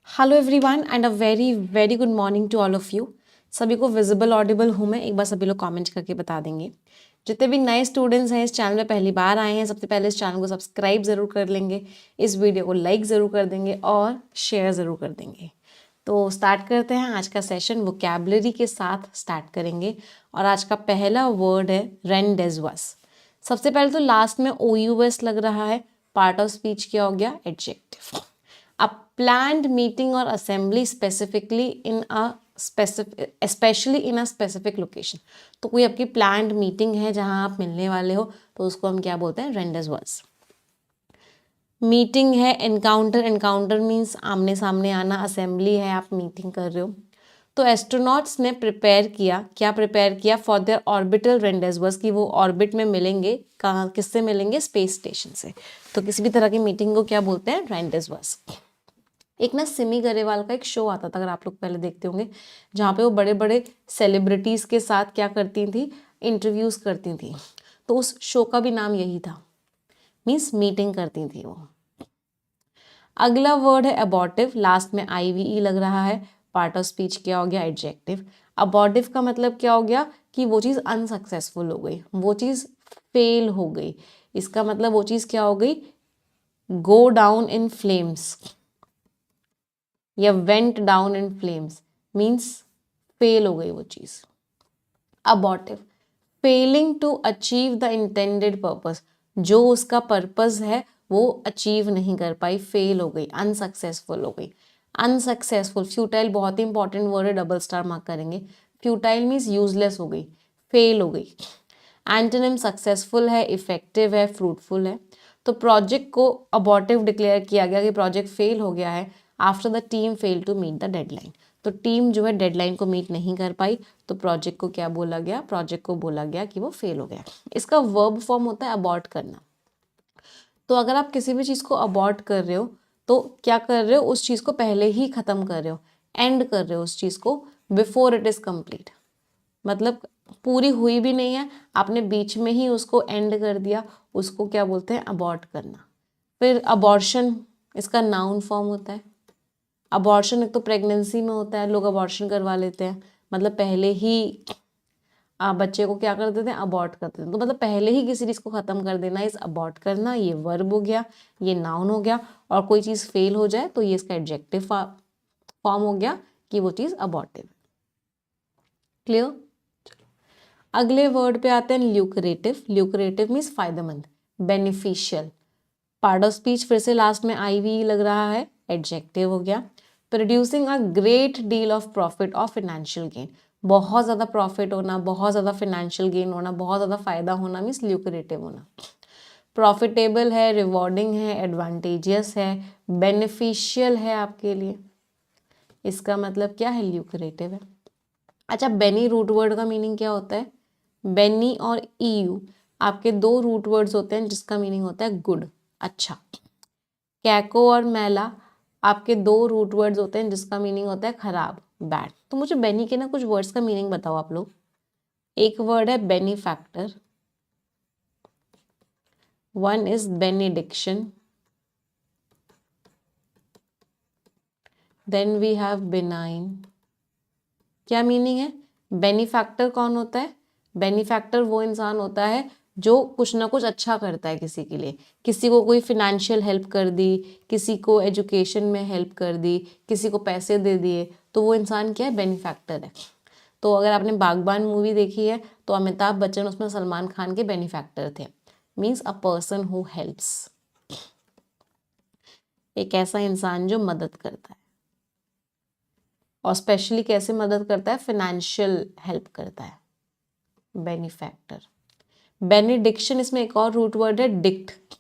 Hello everyone and a very very good morning to all of you. सभी को visible Audible हूँ मैं, एक बार सभी लोग कमेंट करके बता देंगे। जितने भी नए स्टूडेंट्स हैं इस चैनल में पहली बार आए हैं, सबसे पहले इस चैनल को सब्सक्राइब ज़रूर कर लेंगे, इस वीडियो को लाइक ज़रूर कर देंगे और शेयर ज़रूर कर देंगे। तो स्टार्ट करते हैं आज का सेशन। वोकैबुलरी के साथ स्टार्ट करेंगे और आज का पहला वर्ड है रेंडेजवस। सबसे पहले तो लास्ट में OUS लग रहा है, पार्ट ऑफ स्पीच क्या हो गया, adjective. A planned meeting or assembly specifically in a especially in a specific location। तो कोई आपकी प्लान्ड मीटिंग है जहां आप मिलने वाले हो तो उसको हम क्या बोलते हैं, रेंडेजवस। मीटिंग है, एनकाउंटर, एनकाउंटर मीन्स आमने सामने आना, असेंबली है आप मीटिंग कर रहे हो। तो एस्ट्रोनॉट्स ने प्रिपेयर किया, क्या प्रिपेयर किया, फॉर देयर ऑर्बिटल रेंडेजवस, कि वो ऑर्बिट में मिलेंगे, कहाँ किससे मिलेंगे, स्पेस स्टेशन से। तो किसी भी तरह की मीटिंग को क्या बोलते हैं, रेंडेजवस। एक ना सिमी गरेवाल का एक शो आता था, अगर आप लोग पहले देखते होंगे, जहाँ पे वो बड़े बड़े सेलिब्रिटीज़ के साथ क्या करती थी, इंटरव्यूज़ करती थी। तो उस शो का भी नाम यही था, मीन्स मीटिंग करती थी वो। अगला वर्ड है अबॉर्टिव, लास्ट में IVE लग रहा है, पार्ट ऑफ स्पीच क्या हो गया, एडजेक्टिव। अबॉर्टिव का मतलब क्या हो गया कि वो चीज़ अनसक्सेसफुल हो गई, वो चीज़ फेल हो गई। इसका मतलब वो चीज़ क्या हो गई, गो डाउन इन फ्लेम्स या went down in flames, means fail हो गई वो चीज़। Abortive, failing to achieve the intended purpose, जो उसका पर्पस है वो अचीव नहीं कर पाई, फेल हो गई, अनसक्सेसफुल हो गई। अनसक्सेसफुल, फ्यूटाइल बहुत ही इंपॉर्टेंट वर्ड है, डबल स्टार मार्क करेंगे। फ्यूटाइल मीन्स यूजलेस हो गई, फेल हो गई। एंटोनिम सक्सेसफुल है, इफेक्टिव है, फ्रूटफुल है। तो प्रोजेक्ट को अबॉर्टिव डिक्लेयर किया गया कि प्रोजेक्ट फेल हो गया है after the team fail to meet the deadline. तो टीम जो है डेडलाइन को मीट नहीं कर पाई, तो प्रोजेक्ट को क्या बोला गया, प्रोजेक्ट को बोला गया कि वो फेल हो गया। इसका वर्ब फॉर्म होता है अबॉर्ट करना। तो अगर आप किसी भी चीज़ को अबॉर्ट कर रहे हो तो क्या कर रहे हो, उस चीज़ को पहले ही ख़त्म कर रहे हो, एंड कर रहे हो उस चीज़ को बिफोर इट इज़ कंप्लीट। मतलब पूरी हुई भी नहीं है, आपने बीच में ही उसको एंड कर दिया, उसको क्या बोलते हैं, अबॉर्ट करना। फिर अबॉर्शन, इसका नाउन फॉर्म होता है। अबॉर्शन एक तो प्रेगनेंसी में होता है, लोग अबॉर्शन करवा लेते हैं, मतलब पहले ही बच्चे को क्या कर देते हैं, अबॉर्ट कर देते हैं। तो मतलब पहले ही किसी चीज़ को ख़त्म कर देना, इस अबॉर्ट करना, ये वर्ब हो गया, ये नाउन हो गया। और कोई चीज़ फेल हो जाए तो ये इसका एडजेक्टिव फॉर्म हो गया कि वो चीज़ अबॉर्टिव। क्लियर। अगले वर्ड पे आते हैं ल्यूक्रेटिव। ल्यूक्रेटिव मीन्स फायदेमंद, बेनिफिशियल। पार्ट ऑफ स्पीच फिर से लास्ट में IVE लग रहा है, एडजेक्टिव हो गया। Producing a great deal of profit और फाइनेंशियल गेन, बहुत ज़्यादा प्रॉफिट होना, बहुत ज़्यादा फाइनेंशियल गेन होना, बहुत ज़्यादा फायदा होना, मीन्स ल्यूक्रेटिव होना। प्रॉफिटेबल है, रिवॉर्डिंग है, एडवांटेजियस है, बेनिफिशियल है आपके लिए, इसका मतलब क्या है, ल्यूक्रेटिव है। अच्छा, बेनी रूट वर्ड का मीनिंग क्या होता है, बेनी और EU आपके दो रूट वर्ड्स होते हैं जिसका मीनिंग होता है गुड, अच्छा। कैको और मैला आपके दो रूट वर्ड्स होते हैं जिसका मीनिंग होता है खराब, बैड। तो मुझे बेनी के ना कुछ वर्ड्स का मीनिंग बताओ आप लोग। एक वर्ड है benefactor, one is benediction, then we have benign. क्या मीनिंग है, बेनीफैक्टर कौन होता है, बेनीफैक्टर वो इंसान होता है जो कुछ ना कुछ अच्छा करता है किसी के लिए, किसी को कोई फिनेंशियल हेल्प कर दी, किसी को एजुकेशन में हेल्प कर दी, किसी को पैसे दे दिए, तो वो इंसान क्या है, बेनीफैक्टर है। तो अगर आपने बागबान मूवी देखी है तो अमिताभ बच्चन उसमें सलमान खान के बेनीफैक्टर थे, means a person who helps, एक ऐसा इंसान जो मदद करता है। और स्पेशली कैसे मदद करता है, फाइनेंशियल हेल्प करता है, बेनीफैक्टर। बेनिडिक्शन, इसमें एक और रूट वर्ड है डिक्ट।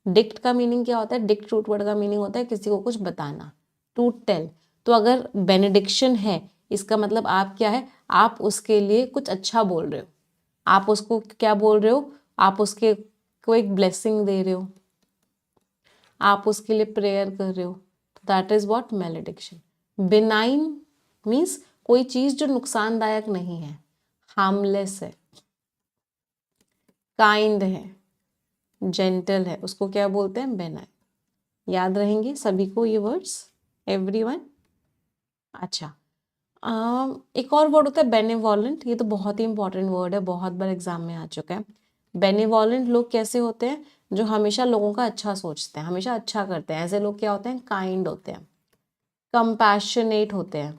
डिक्ट का मीनिंग क्या होता है, डिक्ट रूट वर्ड का मीनिंग होता है किसी को कुछ बताना, टू टेल। तो अगर बेनिडिक्शन है इसका मतलब आप क्या है, आप उसके लिए कुछ अच्छा बोल रहे हो, आप उसको क्या बोल रहे हो, आप उसके को एक ब्लेसिंग दे रहे हो, आप उसके लिए प्रेयर कर रहे हो, that is what, malediction. Benign means कोई चीज जो नुकसानदायक नहीं है, हार्मलेस है, काइंड है, जेंटल है, उसको क्या बोलते हैं, बेनाइन। याद रहेंगे सभी को ये वर्ड्स, एवरीवन। अच्छा, एक और वर्ड होता है बेनेवोलेंट। ये तो बहुत ही इंपॉर्टेंट वर्ड है, बहुत बार एग्जाम में आ चुका है। बेनेवोलेंट लोग कैसे होते हैं? जो हमेशा लोगों का अच्छा सोचते हैं, हमेशा अच्छा करते हैं। ऐसे लोग क्या होते हैं? काइंड होते हैं, कंपैशनेट होते हैं।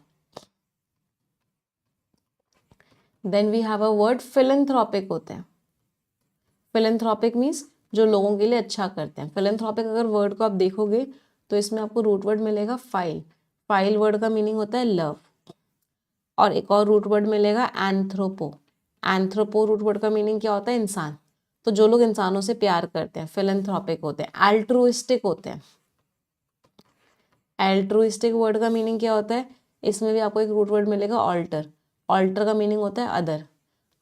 Then we have a word philanthropic होते हैं। फिलैंथ्रोपिक मीन्स जो लोगों के लिए अच्छा करते हैं। फिलैंथ्रोपिक अगर वर्ड को आप देखोगे तो इसमें आपको रूट वर्ड मिलेगा फाइल। फाइल वर्ड का मीनिंग होता है लव। और एक और रूट वर्ड मिलेगा एंथ्रोपो। एंथ्रोपो रूट वर्ड का मीनिंग क्या होता है? इंसान। तो जो लोग इंसानों से प्यार करते हैं फिलैंथ्रोपिक होते हैं। एल्ट्रुइस्टिक होते हैं। एल्ट्रुइस्टिक वर्ड का मीनिंग क्या होता है? इसमें भी आपको एक रूट वर्ड मिलेगा ऑल्टर। ऑल्टर का मीनिंग होता है अदर।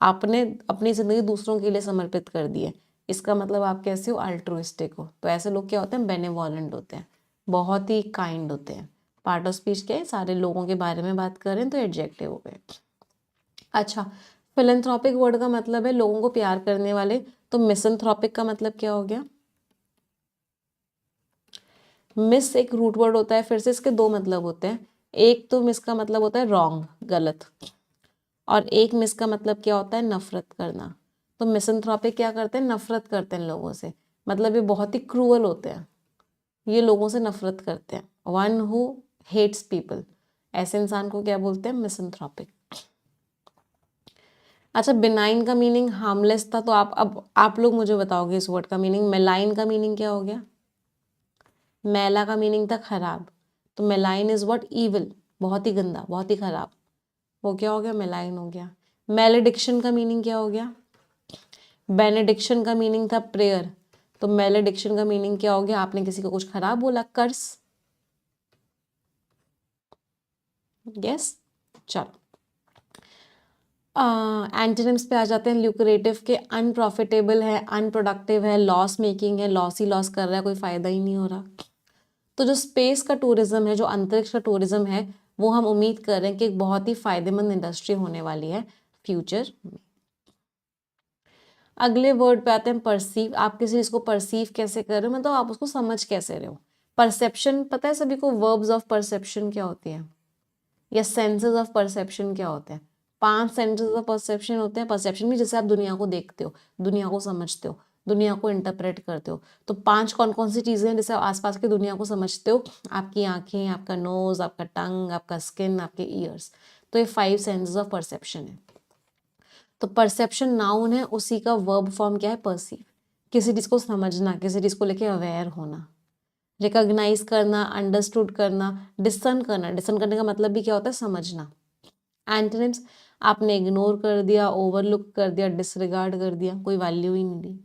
आपने अपनी जिंदगी दूसरों के लिए समर्पित कर दी है, इसका मतलब आप कैसे हो? अल्ट्रुइस्टिक हो। तो ऐसे लोग क्या होते हैं? बेनेवोलेंट होते हैं, बहुत ही काइंड होते हैं। पार्ट ऑफ स्पीच क्या है? सारे लोगों के बारे में बात कर रहे हैं तो एडजेक्टिव हो गए। अच्छा, फिलैंथ्रोपिक वर्ड का मतलब है लोगों को प्यार करने वाले। तो मिसैंथ्रोपिक का मतलब क्या हो गया? मिस एक रूट वर्ड होता है, फिर से इसके दो मतलब होते हैं। एक तो मिस का मतलब होता है रॉन्ग, गलत, और एक मिस का मतलब क्या होता है? नफरत करना। तो मिसैंथ्रोपिक क्या करते हैं? नफरत करते हैं लोगों से, मतलब ये बहुत ही क्रूअल होते हैं, ये लोगों से नफरत करते हैं। वन हु हेट्स पीपल, ऐसे इंसान को क्या बोलते हैं? मिसैंथ्रोपिक। अच्छा, बिनाइन का मीनिंग हार्मलेस था, तो अब आप लोग मुझे बताओगे इस वर्ड का मीनिंग। मेलाइन का मीनिंग क्या हो गया? मैला का मीनिंग था खराब, तो मेलाइन इज व्हाट? इविल, बहुत ही गंदा, बहुत ही खराब। वो क्या हो गया? मेलाइन हो गया। मेलेडिक्शन का मीनिंग क्या हो गया? बेनेडिक्शन का मीनिंग था प्रेयर, तो मेलेडिक्शन का मीनिंग क्या हो गया? आपने किसी को कुछ खराब बोला, कर्स। यस, चलो एंटोनिम्स पे आ जाते हैं। ल्यूक्रेटिव के अनप्रॉफिटेबल है, अनप्रोडक्टिव है, लॉस मेकिंग है, लॉस ही लॉस कर रहा है, कोई फायदा ही नहीं हो रहा। तो जो स्पेस का टूरिज्म है, जो अंतरिक्ष का टूरिज्म है, वो हम उम्मीद कर रहे हैं कि एक बहुत ही फायदेमंद इंडस्ट्री होने वाली है फ्यूचर में। अगले वर्ड पे आते हैं परसीव। आप किसी चीज को परसीव कैसे कर रहे हो, मतलब आप उसको समझ कैसे रहे हो। परसेप्शन पता है सभी को? वर्ब्स ऑफ परसेप्शन क्या होती है, या सेंसेस ऑफ परसेप्शन क्या होते हैं? 5 सेंसेस ऑफ परसेप्शन होते हैं। परसेप्शन भी जैसे आप दुनिया को देखते हो, दुनिया को समझते हो, दुनिया को इंटरप्रेट करते हो। तो 5 कौन कौन सी चीजें हैं जैसे आप आसपास की दुनिया को समझते हो? आपकी आंखें, आपका नोज, आपका टंग, आपका स्किन, आपके ईयर्स। तो ये 5 सेंसेस ऑफ परसेप्शन है। तो परसेप्शन नाउन है, उसी का वर्ब फॉर्म क्या है? परसीव। किसी चीज को समझना, किसी चीज को लेके अवेयर होना, रिकॉग्नाइज करना, अंडरस्टूड करना, डिसन करना। डिसन करने का मतलब भी क्या होता है? समझना। एंटोनिम्स, आपने इग्नोर कर दिया, ओवरलुक कर दिया, डिसरिगार्ड कर दिया, कोई वैल्यू ही नहीं दी।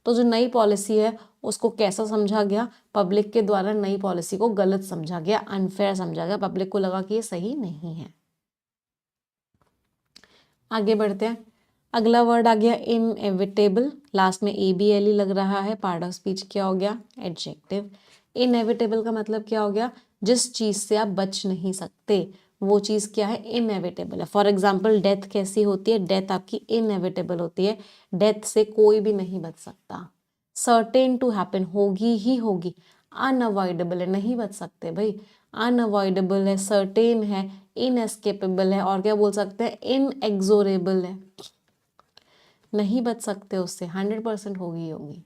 तो जो नई पॉलिसी है उसको कैसा समझा गया? पब्लिक के द्वारा नई पॉलिसी को गलत समझा गया, अनफेयर समझा गया, पब्लिक को लगा कि ये सही नहीं है। आगे बढ़ते हैं। अगला वर्ड आ गया इनएविटेबल, लास्ट में ABLE लग रहा है। पार्ट ऑफ स्पीच क्या हो गया? एडजेक्टिव। इनएविटेबल का मतलब क्या हो गया? जिस चीज से आप बच नहीं सकते, वो चीज क्या है? इनएविटेबल है। फॉर एग्जाम्पल डेथ कैसी होती है? डेथ आपकी इनएविटेबल होती है, डेथ से कोई भी नहीं बच सकता। सर्टेन टू हैपन, होगी ही होगी। अनअवॉइडेबल है, नहीं बच सकते भाई। अनअवॉइडेबल है, सर्टेन है, इनएस्केपेबल है, और क्या बोल सकते हैं? इनएक्सोरेबल है, नहीं बच सकते उससे, 100% होगी ही होगी।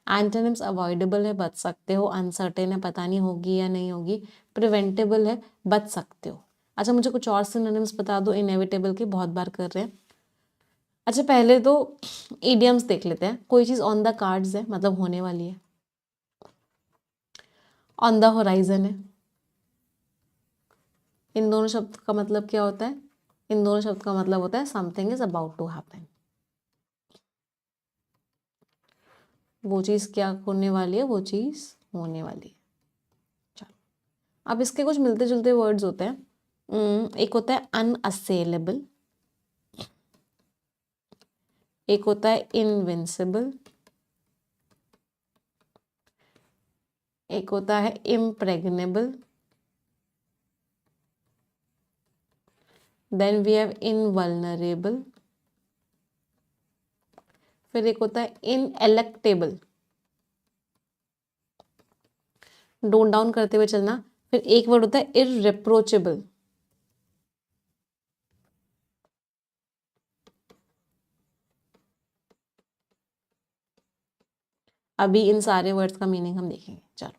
एंटोनिम्स, अवॉइडेबल है, बच सकते हो, अनसर्टेन है, पता नहीं होगी या नहीं होगी, प्रिवेंटेबल है, बच सकते हो। अच्छा, मुझे कुछ और सिनोनिम्स बता दो इनएविटेबल के, बहुत बार कर रहे हैं। अच्छा, पहले तो इडियम्स देख लेते हैं। कोई चीज ऑन द कार्ड्स है, मतलब होने वाली है। ऑन द होराइजन है। इन दोनों शब्द का मतलब क्या होता है? इन दोनों शब्द का मतलब होता है something is about to happen, वो चीज क्या होने वाली है? वो चीज होने वाली है। चलो, अब इसके कुछ मिलते जुलते वर्ड्स होते हैं। एक होता है अनअसेलेबल, एक होता है इनविंसिबल, एक होता है इम्प्रेग्नेबल, देन वी हैव इनवल्नरेबल, फिर एक होता है इनएलेक्टेबल। नोट डाउन करते हुए चलना। फिर एक वर्ड होता है इररिप्रोचेबल। अभी इन सारे वर्ड्स का मीनिंग हम देखेंगे। चलो,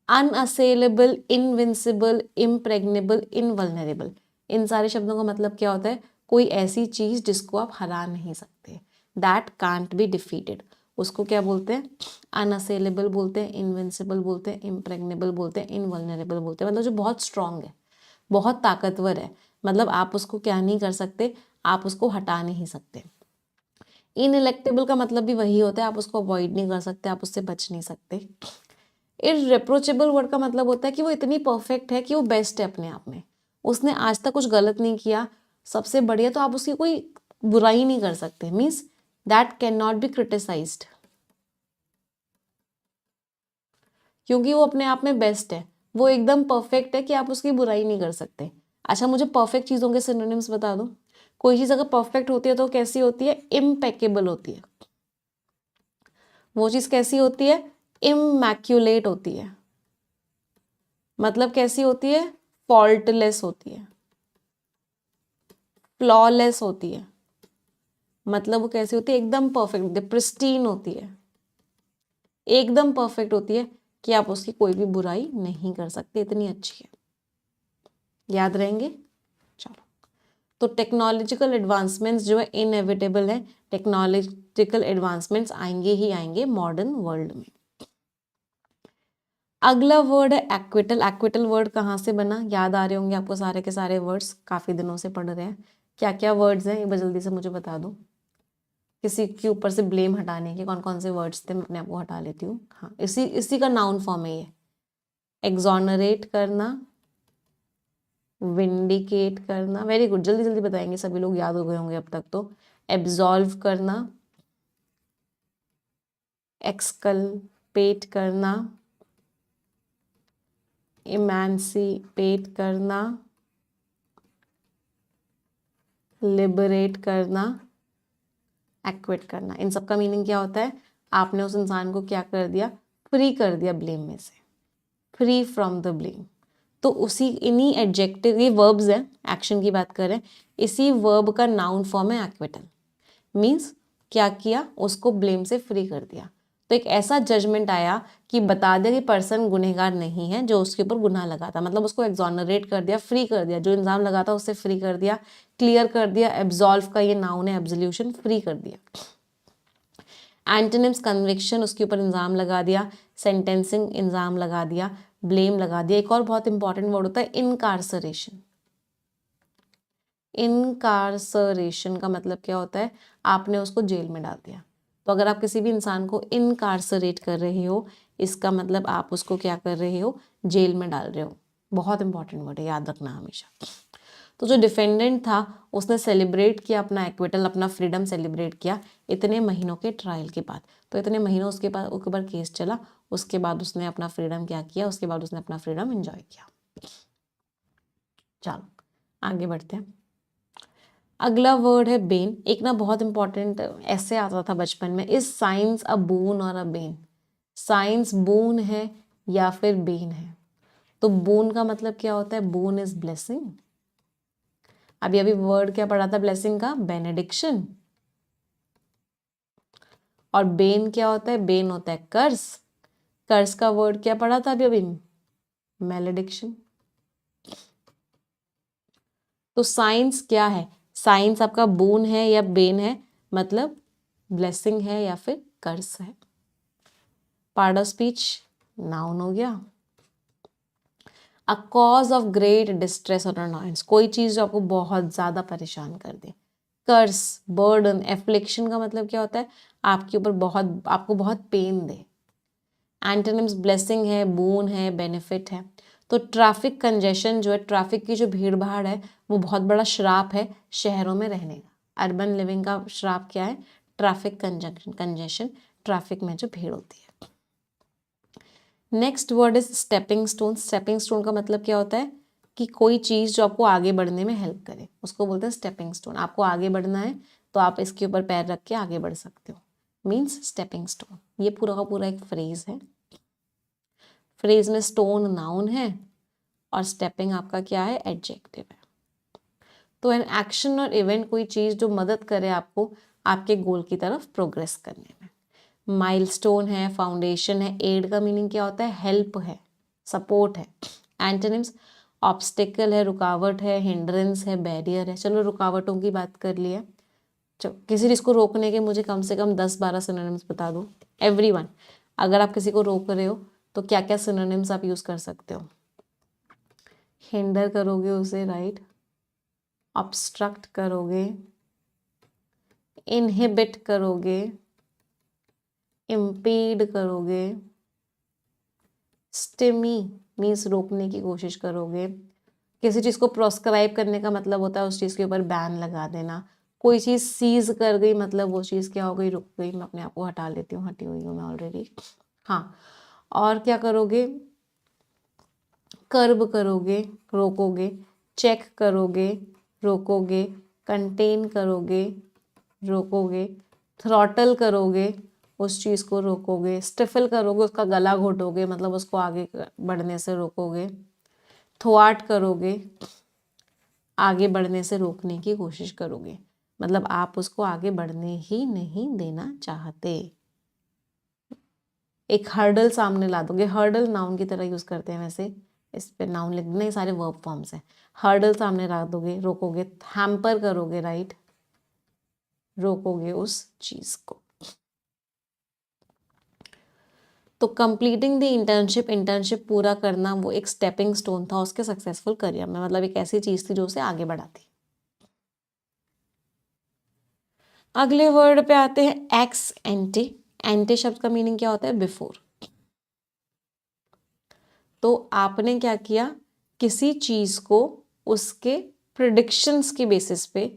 अनअसेलेबल, इनविंसिबल, इम्प्रेग्नेबल, इनवल्नरेबल, इन सारे शब्दों का मतलब क्या होता है? कोई ऐसी चीज जिसको आप हरा नहीं सकते, दैट कांट बी डिफीटेड, उसको क्या बोलते हैं? अनअसेलेबल बोलते हैं, इनविंसिबल बोलते हैं, इम्प्रेग्नेबल बोलते हैं, इनवल्नरेबल बोलते हैं। मतलब जो बहुत स्ट्रांग है, बहुत ताकतवर है, मतलब आप उसको क्या नहीं कर सकते, आप उसको हटा नहीं सकते। इनइलेक्टेबल का मतलब भी वही होता है, आप उसको अवॉइड नहीं कर सकते, आप उससे बच नहीं सकते। इररिप्रोचेबल वर्ड का मतलब होता है कि वो इतनी परफेक्ट है कि वो बेस्ट है अपने आप में, उसने आज तक कुछ गलत नहीं किया, सबसे बढ़िया, तो आप उसकी कोई बुराई नहीं कर सकते। Means that can not be criticised, क्योंकि वो अपने आप में बेस्ट है, वो एकदम परफेक्ट है कि आप उसकी बुराई नहीं कर सकते। अच्छा, मुझे परफेक्ट चीज़ों के सिनोनिम्स बता दो। कोई चीज़ अगर परफेक्ट होती है तो कैसी होती है? इम्पेकेबल होती है। वो चीज़ कैसी होती है? इमैक्युलेट होती है। मतलब कैसी होती है? फॉल्टलेस होती है, फ्लॉलेस होती है। मतलब वो कैसी होती है? एकदम परफेक्ट होती है, प्रिस्टीन होती है, एकदम परफेक्ट होती है कि आप उसकी कोई भी बुराई नहीं कर सकते, इतनी अच्छी है। याद रहेंगे? चलो, तो टेक्नोलॉजिकल एडवांसमेंट्स जो है इनएविटेबल है, टेक्नोलॉजिकल एडवांसमेंट्स आएंगे ही आएंगे मॉडर्न वर्ल्ड में। अगला वर्ड है एक्विटल। एक्विटल वर्ड कहाँ से बना? याद आ रहे होंगे आपको सारे के सारे वर्ड्स, काफी दिनों से पढ़ रहे हैं। क्या क्या वर्ड्स हैं, एक बार जल्दी से मुझे बता दो। किसी के ऊपर से ब्लेम हटाने के कौन कौन से वर्ड्स थे, मैं अपने आप को हटा लेती हूँ। हाँ, इसी इसी का नाउन फॉर्म है ये। एग्जॉनरेट करना, विंडिकेट करना, वेरी गुड, जल्दी जल्दी बताएंगे, सभी लोग याद हो गए होंगे अब तक तो। एब्जॉल्व करना, एक्सकल्पेट करना, इमेंसिपेट करना, लिबरेट करना, एक्विट करना। इन सब का मीनिंग क्या होता है? आपने उस इंसान को क्या कर दिया? फ्री कर दिया ब्लेम में से, फ्री फ्रॉम द ब्लेम। तो उसी इन्हीं एडजेक्टिव, ये वर्ब्स हैं, एक्शन की बात करें, इसी वर्ब का नाउन फॉर्म है एक्विटल। मीन्स क्या किया? उसको ब्लेम से फ्री कर दिया। तो एक ऐसा जजमेंट आया कि बता दिया कि पर्सन गुनहगार नहीं है जो उसके ऊपर गुनाह लगा था, मतलब उसको एक्सोनरेट कर दिया, फ्री कर दिया, जो इल्जाम लगा था उससे फ्री कर दिया, क्लियर कर दिया। एब्सॉल्व का ये नाउन है, एब्सोल्यूशन, फ्री कर दिया। एंटोनिम्स कन्विक्शन, उसके ऊपर इल्जाम लगा दिया, सेंटेंसिंग इल्जाम लगा दिया, ब्लेम लगा दिया। एक और बहुत इंपॉर्टेंट वर्ड होता है इनकार्सरेशन। इनकार्सरेशन का मतलब क्या होता है? आपने उसको जेल में डाल दिया। तो अगर आप किसी भी इंसान को इनकार्सरेट कर रहे हो, इसका मतलब आप उसको क्या कर रहे हो? जेल में डाल रहे हो। बहुत इंपॉर्टेंट वर्ड है, याद रखना हमेशा। तो जो डिफेंडेंट था उसने सेलिब्रेट किया अपना एक्विटल, अपना फ्रीडम सेलिब्रेट किया इतने महीनों के ट्रायल के बाद। तो इतने महीनों उसके ऊपर केस चला, उसके बाद उसने अपना फ्रीडम क्या किया? उसके बाद उसने अपना फ्रीडम एंजॉय किया। चलो आगे बढ़ते हैं। अगला वर्ड है बेन। एक ना बहुत इंपॉर्टेंट ऐसे आता था बचपन में, इज साइंस अ बून और अ बेन? साइंस बून है या फिर बेन है? तो बून का मतलब क्या होता है? बून इज ब्लेसिंग। अभी अभी वर्ड क्या पढ़ा था ब्लेसिंग का? बेनेडिक्शन। और बेन क्या होता है? बेन होता है कर्स। कर्स का वर्ड क्या पढ़ा था अभी अभी? मैलेडिक्शन। तो साइंस क्या है? साइंस आपका बून है या बेन है? मतलब ब्लेसिंग है या फिर कर्स है। पार्ट ऑफ स्पीच नाउन हो गया। A cause of great distress और अनॉयंस, कोई चीज जो आपको बहुत ज्यादा परेशान कर दे। कर्स, बर्डन, एफ्लिक्शन का मतलब क्या होता है? आपके ऊपर बहुत, आपको बहुत पेन दे। एंटोनिम्स ब्लेसिंग है, बून है, बेनिफिट है। तो ट्रैफिक कंजेशन जो है, ट्रैफिक की जो भीड़ भाड़ है, वो बहुत बड़ा श्राप है शहरों में रहने का। अर्बन लिविंग का श्राप क्या है? ट्रैफिक कंजेशन, ट्रैफिक में जो भीड़ होती है। Next word is stepping stone. Stepping stone का मतलब क्या होता है? कि कोई चीज जो आपको आगे बढ़ने में हेल्प करे, उसको बोलते हैं स्टेपिंग स्टोन। आपको आगे बढ़ना है तो आप इसके ऊपर पैर रख के आगे बढ़ सकते हो, मीन्स स्टेपिंग स्टोन। ये पूरा का पूरा एक फ्रेज है। फ्रेज में स्टोन नाउन है और स्टेपिंग आपका क्या है, एडजेक्टिव है। तो एन एक्शन और इवेंट कोई चीज़ जो मदद करे आपको आपके गोल की तरफ प्रोग्रेस करने में। माइलस्टोन है, फाउंडेशन है। एड का मीनिंग क्या होता है, हेल्प है, सपोर्ट है। एंटोनिम्स ऑब्स्टिकल है, रुकावट है, हिंड्रेंस है, बैरियर है। चलो रुकावटों की बात कर लिया। चलो किसी चीज़ को रोकने के मुझे कम से कम 10-12 सिनोनिम्स बता दो एवरीवन। अगर आप किसी को रोक रहे हो तो क्या क्या सिनोनिम्स आप यूज़ कर सकते हो। हिंडर करोगे उसे, राइट। ऑब्स्ट्रक्ट करोगे, इनहिबिट करोगे, इम्पीड करोगे, स्टिमी मीन्स रोकने की कोशिश करोगे। किसी चीज़ को प्रोस्क्राइब करने का मतलब होता है उस चीज़ के ऊपर बैन लगा देना। कोई चीज़ सीज कर गई मतलब वो चीज़ क्या हो गई, रुक गई। मैं अपने आप को हटा लेती हूँ, हटी हुई हूँ मैं ऑलरेडी। हाँ, और क्या करोगे, कर्ब करोगे, रोकोगे, चेक करोगे, रोकोगे, कंटेन करोगे, रोकोगे, थ्रॉटल करोगे, उस चीज़ को रोकोगे, स्टिफल करोगे, उसका गला घोटोगे मतलब उसको आगे बढ़ने से रोकोगे, थ्वाट करोगे, आगे बढ़ने से रोकने की कोशिश करोगे मतलब आप उसको आगे बढ़ने ही नहीं देना चाहते। एक हर्डल सामने ला दोगे, हर्डल नाउन की तरह यूज करते हैं वैसे, इस पे नाउन लिख देना, ये सारे वर्ब फॉर्म्स हैं। हर्डल सामने रख दोगे, रोकोगे, हैम्पर करोगे, राइट, रोकोगे उस चीज को। तो कंप्लीटिंग द इंटर्नशिप, इंटर्नशिप पूरा करना वो एक स्टेपिंग स्टोन था उसके सक्सेसफुल करियर में, मतलब एक ऐसी चीज थी जो उसे आगे बढ़ाती। अगले वर्ड पे आते हैं एक्स एंटी। एंटी शब्द का मीनिंग क्या होता है, बिफोर। तो आपने क्या किया, किसी चीज को उसके प्रिडिक्शंस के बेसिस पे,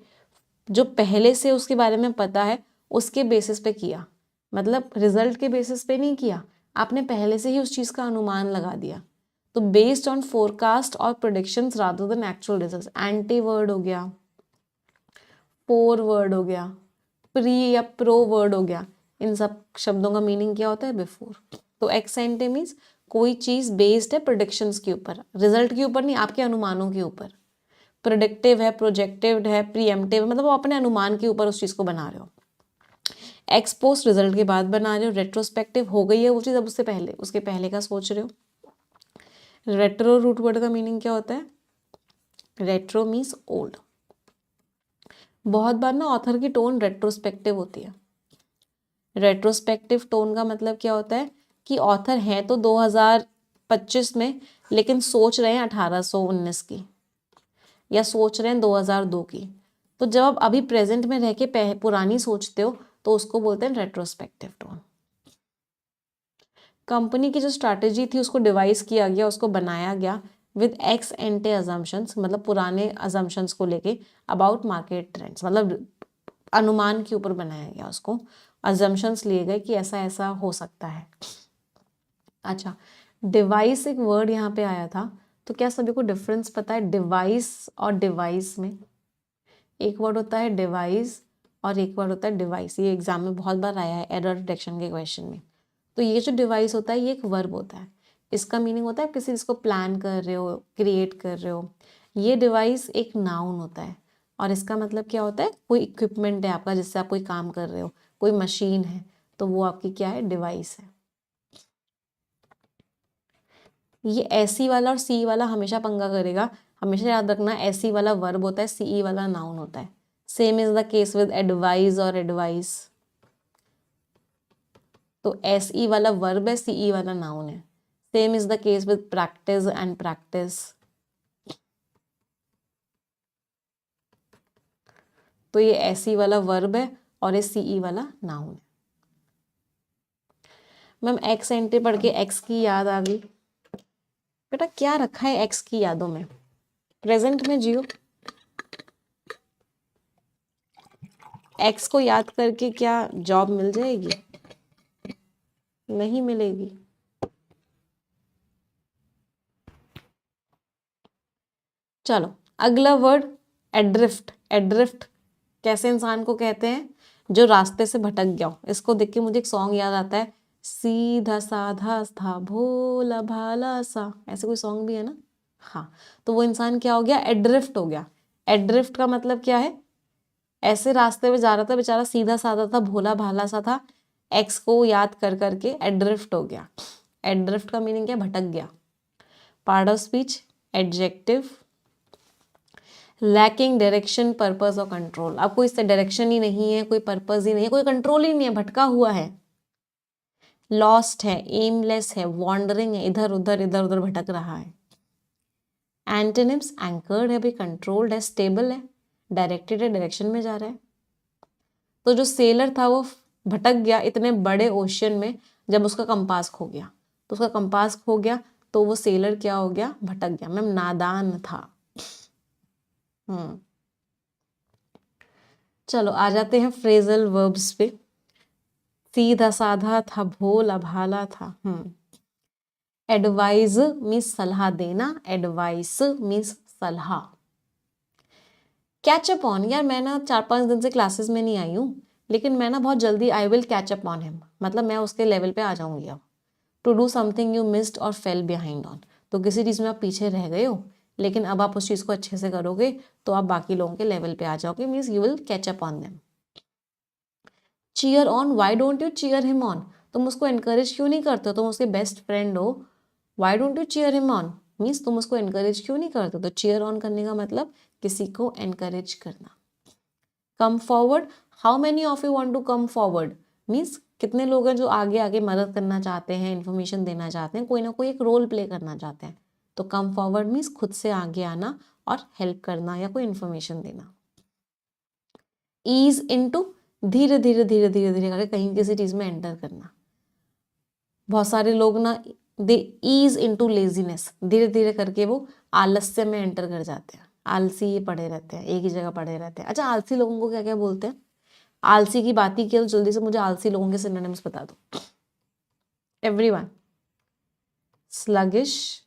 जो पहले से उसके बारे में पता है उसके बेसिस पे किया, मतलब रिजल्ट के बेसिस पे नहीं किया, आपने पहले से ही उस चीज का अनुमान लगा दिया। तो बेस्ड ऑन फोरकास्ट और predictions rather than actual results. Anti word हो गया, पोर वर्ड हो गया, प्री या प्रो वर्ड हो गया। इन सब शब्दों का मीनिंग क्या होता है, बिफोर। तो एक्स एंटे मीन्स कोई चीज बेस्ड है प्रिडिक्शंस के ऊपर, रिजल्ट के ऊपर नहीं, आपके अनुमानों के ऊपर। प्रोडक्टिव है, प्रोजेक्टिव है, प्रीएम्प्टिव, मतलब वो अपने अनुमान के ऊपर उस चीज को बना रहे हो। एक्स पोस्ट रिजल्ट के बाद बना रहे हो, रेट्रोस्पेक्टिव हो गई है वो चीज, अब उससे पहले, उसके पहले का सोच रहे हो। रेट्रो रूट वर्ड का मीनिंग क्या होता है, रेट्रो मीन्स ओल्ड। बहुत बार ना ऑथर की टोन रेट्रोस्पेक्टिव होती है। रेट्रोस्पेक्टिव टोन का मतलब क्या होता है कि ऑथर है तो 2025 में, लेकिन सोच रहे हैं 1819 की, या सोच रहे हैं 2002 की। तो जब आप अभी प्रेजेंट में रह के पुरानी सोचते हो तो उसको बोलते हैं रेट्रोस्पेक्टिव टोन। कंपनी की जो स्ट्रैटेजी थी उसको डिवाइस किया गया, उसको बनाया गया विद एक्स एंटे अजम्पशंस, मतलब पुराने अजम्पशंस को लेके अबाउट मार्केट ट्रेंड्स, मतलब अनुमान के ऊपर बनाया गया उसको, अजम्पशंस लिए गए कि ऐसा ऐसा हो सकता है। अच्छा, डिवाइस एक वर्ड यहाँ पे आया था, तो क्या सभी को डिफरेंस पता है डिवाइस और डिवाइस में? एक वर्ड होता है डिवाइस और एक वर्ड होता है डिवाइस। ये एग्जाम में बहुत बार आया है एरर डिटेक्शन के क्वेश्चन में। तो ये जो डिवाइस होता है ये एक वर्ब होता है, इसका मीनिंग होता है आप किसी चीज़ को प्लान कर रहे हो, क्रिएट कर रहे हो। ये डिवाइस एक नाउन होता है और इसका मतलब क्या होता है, कोई इक्विपमेंट है आपका जिससे आप कोई काम कर रहे हो, कोई मशीन है, तो वो आपकी क्या है, डिवाइस है। ये एसी वाला और सी वाला हमेशा पंगा करेगा, हमेशा याद रखना, एसी वाला वर्ब होता है, सीई वाला नाउन होता है। Same is the case with advice और एडवाइस। तो एसई वाला वर्ब है, सीई वाला नाउन है। Same is the case with practice and practice. तो ये एसई वाला वर्ब है और ये सीई वाला नाउन है। मैम एक्स एंटी पढ़ के एक्स की याद आ गई। बेटा क्या रखा है एक्स की यादों में, प्रेजेंट में जियो। एक्स को याद करके क्या जॉब मिल जाएगी, नहीं मिलेगी। चलो अगला वर्ड एड्रिफ्ट। एड्रिफ्ट कैसे इंसान को कहते हैं, जो रास्ते से भटक गया हो। इसको देख के मुझे एक सॉन्ग याद आता है, सीधा साधा था भोला भाला सा, ऐसे कोई सॉन्ग भी है ना। हाँ, तो वो इंसान क्या हो गया, एड्रिफ्ट हो गया। एड्रिफ्ट का मतलब क्या है, ऐसे रास्ते में जा रहा था बेचारा, सीधा साधा था, भोला भाला सा था, एक्स को याद कर करके एड्रिफ्ट हो गया। एड्रिफ्ट का मीनिंग क्या, भटक गया। Part of speech adjective, lacking direction purpose और कंट्रोल। आपको इससे डायरेक्शन ही नहीं है, कोई पर्पस ही नहीं है, कोई कंट्रोल ही नहीं है, भटका हुआ है। लॉस्ट है, एमलेस है, वॉन्डरिंग है, इधर उधर भटक रहा है। एंटोनिम्स एंकर्ड है, भाई कंट्रोल्ड है, स्टेबल है, डायरेक्टेड है, डायरेक्शन में जा रहा है। तो जो सेलर था वो भटक गया इतने बड़े ओशियन में जब उसका कंपास खो गया। तो उसका कंपास खो गया तो वो सेलर क्या हो गया, भटक गया। मैम नादान था। चलो आ जाते हैं फ्रेजल वर्ब्स पे। सीधा साधा था, भोला भाला था। एडवाइज मीन्स सलाह देना, एडवाइस मीन्स सलाह। कैचअप ऑन, यार मैं ना 4-5 दिन से क्लासेस में नहीं आई हूँ, लेकिन मैं ना बहुत जल्दी I will catch up on him, मतलब मैं उसके लेवल पे आ जाऊंगी अब। To do something you missed और फेल बिहाइंड ऑन, तो किसी चीज़ में आप पीछे रह गए हो लेकिन अब आप उस चीज़ को अच्छे से करोगे तो आप बाकी लोगों के लेवल पे आ जाओगे, means you will catch up on them. Cheer on, why don't you cheer him on, तुम उसको एनकरेज क्यों नहीं करते हो, तुम उसके बेस्ट फ्रेंड हो, why don't you cheer him on means तुम उसको एनकरेज क्यों नहीं करते। तो चीयर ऑन करने का मतलब किसी को एनकरेज करना। Come forward, how many of you want to come forward means कितने लोग हैं जो आगे आगे मदद करना चाहते हैं, इन्फॉर्मेशन देना चाहते हैं, कोई ना कोई एक रोल प्ले करना चाहते हैं। तो कम फॉरवर्ड मीन्स खुद से आगे आना और हेल्प करना या कोई इन्फॉर्मेशन देना। ईज इनटू, धीरे धीरे धीरे धीरे धीरे करके कहीं किसी चीज में एंटर करना। बहुत सारे लोग ना दे ईज इनटू लेजीनेस, धीरे धीरे करके वो आलस्य में एंटर कर जाते हैं। आलसी ये पड़े रहते हैं, एक ही जगह पड़े रहते हैं। अच्छा, आलसी लोगों को क्या क्या बोलते हैं, आलसी की बात ही किया तो जल्दी से मुझे आलसी लोगों के सिनोनिम्स बता दो। एवरीवन, स्लगिश,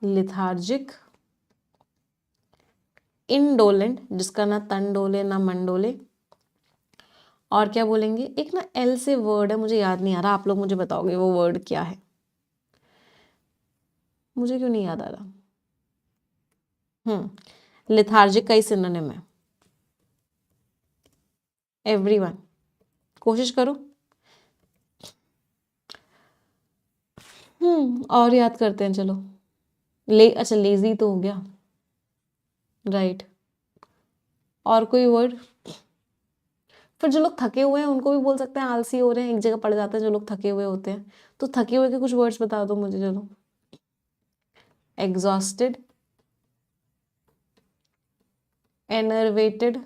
लिथार्जिक, इनडोलेंट जिसका ना तन डोले ना मन डोले, और क्या बोलेंगे, एक ना एल से वर्ड है मुझे याद नहीं आ रहा, आप लोग मुझे बताओगे वो वर्ड क्या है, मुझे क्यों नहीं याद आ रहा। लिथार्जिक का ही सिनोनिम है। एवरीवन कोशिश करो। और याद करते हैं चलो। अच्छा लेजी तो हो गया, राइट। और कोई वर्ड, फिर जो लोग थके हुए हैं उनको भी बोल सकते हैं आलसी हो रहे हैं, एक जगह पड़ जाते हैं जो लोग थके हुए होते हैं। तो थके हुए के कुछ वर्ड्स बता दो मुझे चलो। Exhausted, enervated,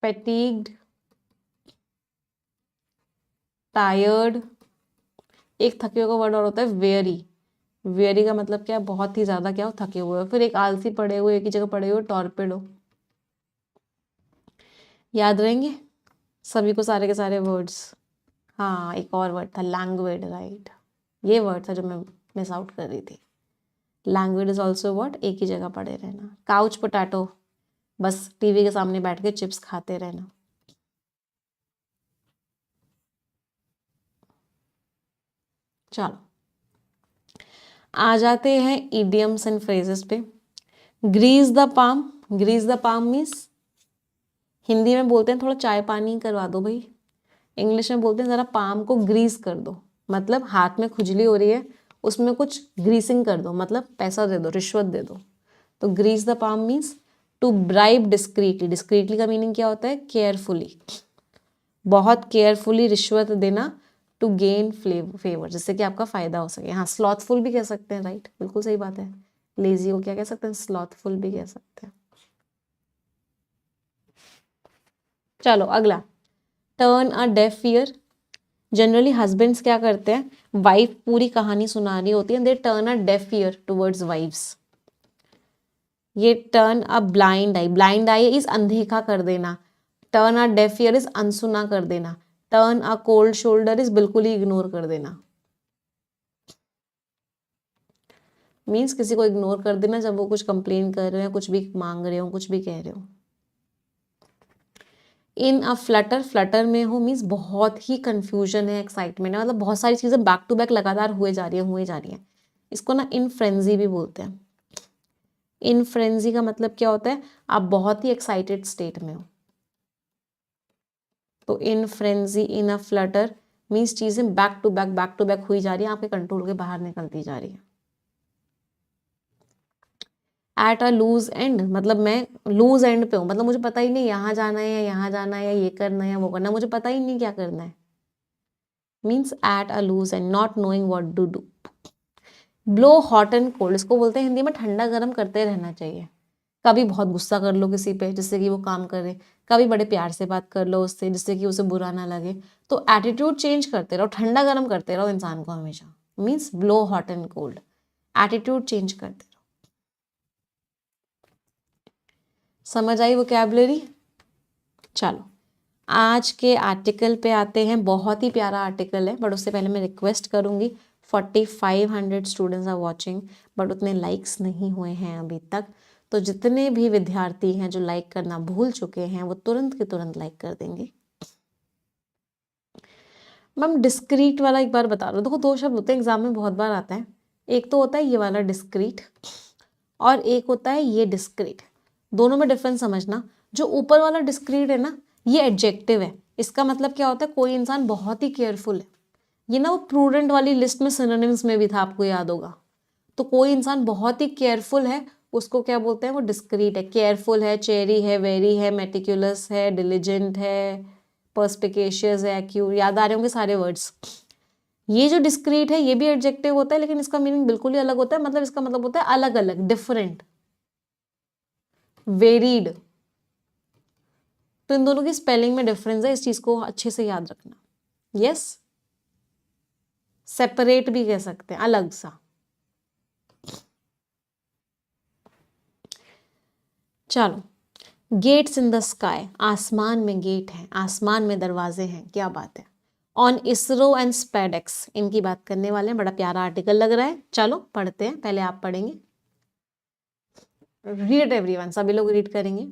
fatigued, tired. एक थके हुए का वर्ड और होता है वेयरी। वेयरी का मतलब क्या है, बहुत ही ज्यादा क्या हो, थके हुए। फिर एक आलसी पड़े हुए, एक ही जगह पड़े हुए, टॉर्पेडो। याद रहेंगे सभी को सारे के सारे वर्ड्स। हाँ, एक और वर्ड था लैंग्वेज, राइट। ये वर्ड था जो मैं मिस आउट कर रही थी। लैंग्वेज इज ऑल्सो व्हाट, एक ही जगह पड़े रहना। काउच पोटैटो, बस टीवी के सामने बैठ के चिप्स खाते रहना। चलो आ जाते हैं इडियम्स एंड फ्रेजेस पे। Grease the palm, grease the palm means Hindi में बोलते हैं थोड़ा चाय पानी करवा दो भाई, इंग्लिश में बोलते हैं जरा पाम को ग्रीस कर दो, मतलब हाथ में खुजली हो रही है उसमें कुछ ग्रीसिंग कर दो, मतलब पैसा दे दो, रिश्वत दे दो। तो grease the palm means to bribe discreetly. Discreetly का मीनिंग क्या होता है, केयरफुली, बहुत केयरफुली रिश्वत देना। टू गेन फेवर, जिससे कि आपका फायदा हो सके। हाँ, स्लॉथफुल भी कह सकते हैं, राइट, बिल्कुल सही बात है। लेजी को क्या कह सकते हैं, स्लॉथफुल भी कह सकते हैं। चलो अगला, turn a deaf ear. Generally husbands क्या करते हैं, वाइफ पूरी कहानी सुना रही होती है, they turn a deaf ear towards wives. ये turn a blind eye, blind eye is अनदेखा कर देना, turn a deaf ear is अनसुना कर देना, turn a cold shoulder is बिल्कुल ही इग्नोर कर देना। मीन्स किसी को इग्नोर कर देना जब वो कुछ कंप्लेन कर रहे हो या कुछ भी मांग रहे हो, कुछ भी कह रहे हो। इन अ फ्लटर, फ्लटर में हो मीन्स बहुत ही कंफ्यूजन है, एक्साइटमेंट है, मतलब बहुत सारी चीज़ें बैक टू बैक लगातार हुए जा रही हैं। इसको ना इन फ्रेंजी भी बोलते हैं। इन फ्रेंजी का मतलब क्या होता है, आप बहुत ही एक्साइटेड स्टेट में हो। तो इन फ्रेंजी, इन अ फ्लटर मीन्स चीज़ें बैक टू बैक हुई जा रही है, आपके कंट्रोल के बाहर निकलती जा रही है। एट अ लूज एंड, मतलब मैं लूज एंड पे हूँ, मतलब मुझे पता ही नहीं यहाँ जाना है या यहाँ जाना है या ये करना है या वो करना है, मुझे पता ही नहीं क्या करना है। Means at a loose end, not knowing what to do. Blow hot and cold, इसको बोलते हैं हिंदी में ठंडा गर्म करते रहना चाहिए। कभी बहुत गुस्सा कर लो किसी पे जिससे कि वो काम करे, कभी बड़े प्यार से बात कर लो उससे जिससे कि उसे बुरा ना लगे। तो एटीट्यूड चेंज करते रहो, ठंडा गर्म करते रहो इंसान को हमेशा। Means blow hot and cold, attitude change करते रहो। समझ आई वोकैबुलरी? चलो आज के आर्टिकल पे आते हैं। बहुत ही प्यारा आर्टिकल है, बट उससे पहले मैं रिक्वेस्ट करूंगी, 4500 स्टूडेंट्स आर वॉचिंग, बट उतने लाइक्स नहीं हुए हैं अभी तक। तो जितने भी विद्यार्थी हैं जो लाइक करना भूल चुके हैं वो तुरंत के तुरंत लाइक कर देंगे। मैम डिस्क्रीट वाला एक बार बता दो। देखो दो शब्द होते हैं, एग्जाम में बहुत बार आता है। एक तो होता है ये वाला डिस्क्रीट और एक होता है ये डिस्क्रीट। दोनों में डिफरेंस समझना। जो ऊपर वाला डिस्क्रीट है ना, ये एडजेक्टिव है। इसका मतलब क्या होता है, कोई इंसान बहुत ही केयरफुल है। ये ना वो प्रूडेंट वाली लिस्ट में सिनोनिम्स में भी था, आपको याद होगा। तो कोई इंसान बहुत ही केयरफुल है, उसको क्या बोलते हैं, वो डिस्क्रीट है। केयरफुल है, चेरी है, वेरी है, मेटिकुलस है, डिलीजेंट है, पर्सपिकेशियस है, एक्यू, याद आ रहे होंगे सारे वर्ड्स। ये जो डिस्क्रीट है ये भी एडजेक्टिव होता है, लेकिन इसका मीनिंग बिल्कुल ही अलग होता है। मतलब इसका मतलब होता है अलग अलग, डिफरेंट, वेरीड। तो इन दोनों की स्पेलिंग में डिफरेंस है, इस चीज को अच्छे से याद रखना। यस, सेपरेट भी कह सकते हैं, अलग सा। चलो, गेट्स इन द स्काई, आसमान में गेट है, आसमान में दरवाजे हैं, क्या बात है। ऑन इसरो एंड स्पेडेक्स, इनकी बात करने वाले हैं। बड़ा प्यारा आर्टिकल लग रहा है। चलो पढ़ते हैं, पहले आप पढ़ेंगे। रीड एवरीवन, सभी लोग रीड करेंगे।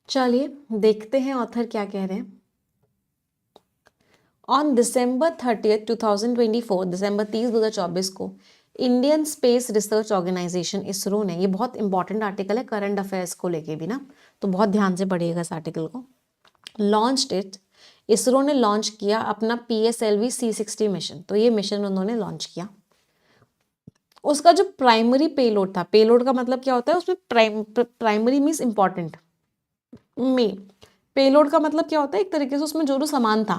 चलिए देखते हैं ऑथर क्या कह रहे हैं। ऑन दिसंबर 30, 2024, दिसंबर 30, 2024 को Indian space research organisation ISRO ने, ये बहुत इंपॉर्टेंट आर्टिकल है करंट अफेयर्स को लेके भी ना, तो बहुत ध्यान से पढ़िएगा इस आर्टिकल को। लॉन्च्ड इट, इसरो ने लॉन्च किया अपना PSLV C60 मिशन। तो ये मिशन उन्होंने लॉन्च किया। उसका जो प्राइमरी पेलोड था, पेलोड का मतलब क्या होता है, उसमें प्राइमरी मीन्स इंपॉर्टेंट, में पेलोड का मतलब क्या होता है, एक तरीके से उसमें जो जो सामान था,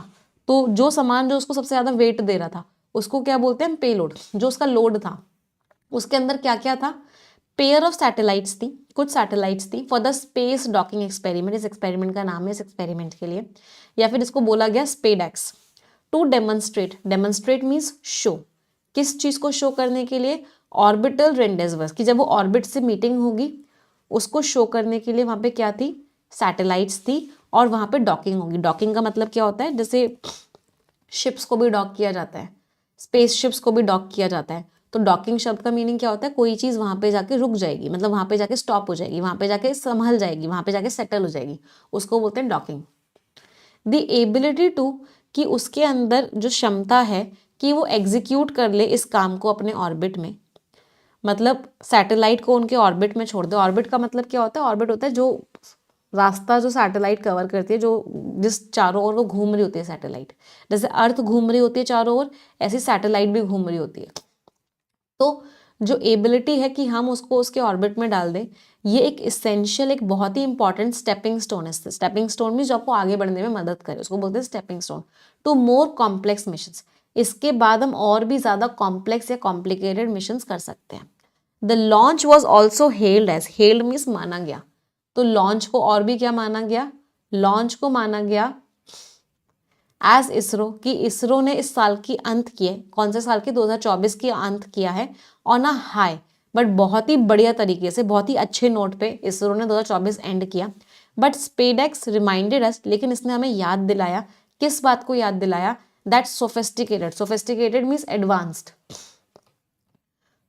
तो जो सामान जो उसको सबसे ज्यादा वेट दे रहा था उसको क्या बोलते हैं, पेलोड। जो उसका लोड था उसके अंदर क्या क्या था, पेयर ऑफ सैटेलाइट्स थी, कुछ सैटेलाइट्स थी for the space docking experiment, इस एक्सपेरिमेंट का नाम है इस एक्सपेरिमेंट के लिए, या फिर इसको बोला गया SpaDeX. To demonstrate, demonstrate means show, किस चीज को शो करने के लिए, ऑर्बिटल रेंडेजवर्स, कि जब वो ऑर्बिट से मीटिंग होगी उसको शो करने के लिए वहां पे क्या थी, सैटेलाइट्स थी, और वहां पे डॉकिंग होगी। डॉकिंग का मतलब क्या होता है, जैसे शिप्स को भी डॉक किया जाता है, स्पेस शिप्स को भी डॉक किया जाता है। तो डॉकिंग शब्द का मीनिंग क्या होता है, कोई चीज वहां पे जाके रुक जाएगी, मतलब वहां पे जाके स्टॉप हो जाएगी, वहां पे जाके संभल जाएगी, वहां पे जाके सेटल हो जाएगी, उसको बोलते हैं डॉकिंग। द एबिलिटी टू, कि उसके अंदर जो क्षमता है कि वो एग्जीक्यूट कर ले इस काम को अपने ऑर्बिट में, मतलब सैटेलाइट को उनके ऑर्बिट में छोड़ दे। ऑर्बिट का मतलब क्या होता है? ऑर्बिट होता है जो रास्ता जो सैटेलाइट कवर करती है, जो जिस चारों ओर वो घूम रही होती है सैटेलाइट। जैसे अर्थ घूम रही होती है चारों ओर, ऐसी सैटेलाइट भी घूम रही होती है। तो जो एबिलिटी है कि हम उसको उसके ऑर्बिट में डाल दें, ये एक इसेंशियल, एक बहुत ही इंपॉर्टेंट स्टेपिंग स्टोन है। स्टेपिंग स्टोन भी जो आपको आगे बढ़ने में मदद करे, उसको बोलते हैं stepping stone to more complex missions. इसके बाद हम और भी ज्यादा कॉम्प्लेक्स या कॉम्प्लिकेटेड मिशंस कर सकते हैं। The launch was also held as, held means माना गया, तो लॉन्च को और भी क्या माना गया? लॉन्च को माना गया एज इसरो, कि इसरो ने इस साल की अंत किए, कौन से साल की? 2024 की अंत किया है ऑन अ हाई, बट बहुत ही बढ़िया तरीके से, बहुत ही अच्छे नोट पे इसरो ने 2024 एंड किया। बट स्पेडेक्स रिमाइंडेड अस, लेकिन इसने हमें याद दिलाया, किस बात को याद दिलाया? That sophisticated, sophisticated means advanced,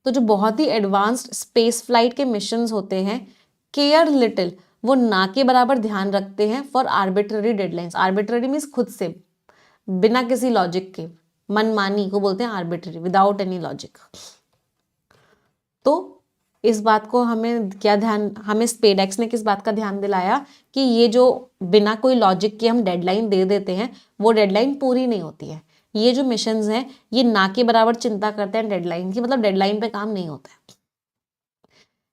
तो जो बहुत ही एडवांस्ड स्पेस फ्लाइट के मिशंस होते हैं, केयर लिटिल, वो ना के बराबर ध्यान रखते हैं for arbitrary deadlines. Arbitrary means खुद से, बिना किसी लॉजिक के, मनमानी को बोलते हैं आर्बिट्ररी, विदाउट एनी लॉजिक। तो इस बात को हमें क्या ध्यान, हमें स्पेडेक्स ने किस बात का ध्यान दिलाया कि ये जो बिना कोई लॉजिक के हम डेडलाइन दे देते हैं, वो डेडलाइन पूरी नहीं होती है। ये जो मिशंस हैं, ये ना के बराबर चिंता करते हैं डेडलाइन की, मतलब डेडलाइन पे काम नहीं होता है।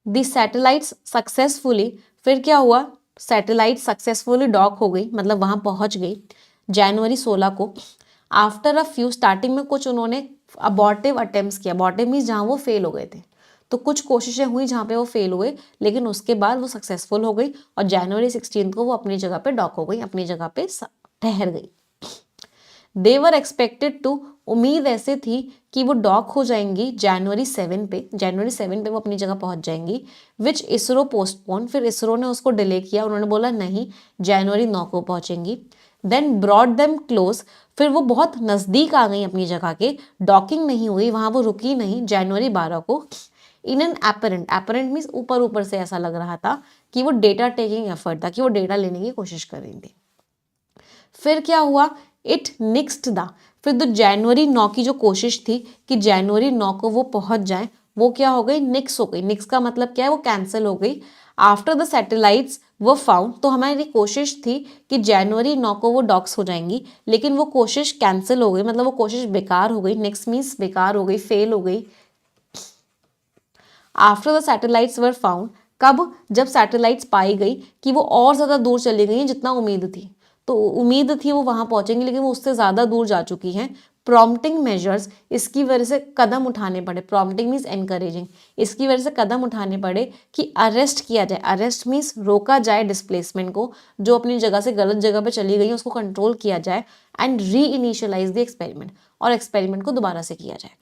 दी सैटेलाइट्स सक्सेसफुली, फिर क्या हुआ? सैटेलाइट सक्सेसफुली डॉक हो गई, मतलब वहां पहुंच गई जनवरी 16 को। आफ्टर अ फ्यू, स्टार्टिंग में कुछ उन्होंने अबॉर्टिव अटेम्प्ट्स किया, अबॉर्टिव मीन्स जहां वो फेल हो गए थे, तो कुछ कोशिशें हुई जहां पे वो फेल हुए, लेकिन उसके बाद वो सक्सेसफुल हो गई और जनवरी 16 को वो अपनी जगह पे डॉक हो गई, अपनी जगह पे ठहर गई। देवर एक्सपेक्टेड टू, उम्मीद ऐसे थी कि वो डॉक हो जाएंगी जनवरी 7 पे, जनवरी 7 पे वो अपनी जगह पहुंच जाएंगी, विच इसरो पोस्टपोन, फिर इसरो ने उसको डिले किया, उन्होंने बोला नहीं जनवरी 9 को पहुंचेंगी। देन ब्रॉड देम क्लोज, फिर वो बहुत नजदीक आ गई अपनी जगह के, डॉकिंग नहीं हुई, वहां वो रुकी नहीं जनवरी 12 को। In an apparent, apparent means ऊपर ऊपर से ऐसा लग रहा था कि वो डेटा टेकिंग एफर्ट था, कि वो डेटा लेने की कोशिश कर रही थी। फिर क्या हुआ? इट निक्स्ड द, फिर जो जनवरी 9 की जो कोशिश थी कि जनवरी 9 को वो पहुंच जाए, वो क्या हो गई? निक्स हो गई। निक्स का मतलब क्या है? वो कैंसिल हो गई। आफ्टर द सैटेलाइट्स वो फाउंड, तो हमारी कोशिश थी कि जनवरी 9 को वो डॉक्स हो जाएंगी, लेकिन वो कोशिश कैंसिल हो गई, मतलब वो कोशिश बेकार हो गई। नेक्स्ट मीन्स बेकार हो गई, फेल हो गई। After the satellites were found, कब? जब सैटेलाइट्स पाई गई कि वो और ज़्यादा दूर चली गई जितना उम्मीद थी, तो उम्मीद थी वो वहां पहुंचेंगी, लेकिन वो उससे ज़्यादा दूर जा चुकी हैं। प्रॉम्प्टिंग मेजर्स, इसकी वजह से कदम उठाने पड़े, प्रॉम्प्टिंग मीन्स एनकरेजिंग, इसकी वजह से कदम उठाने पड़े कि अरेस्ट किया जाए, अरेस्ट मीन्स रोका जाए डिस्प्लेसमेंट को, जो अपनी जगह से गलत जगह पे चली गई उसको कंट्रोल किया जाए, and re initialise the experiment, और एक्सपेरिमेंट को दोबारा से किया जाए।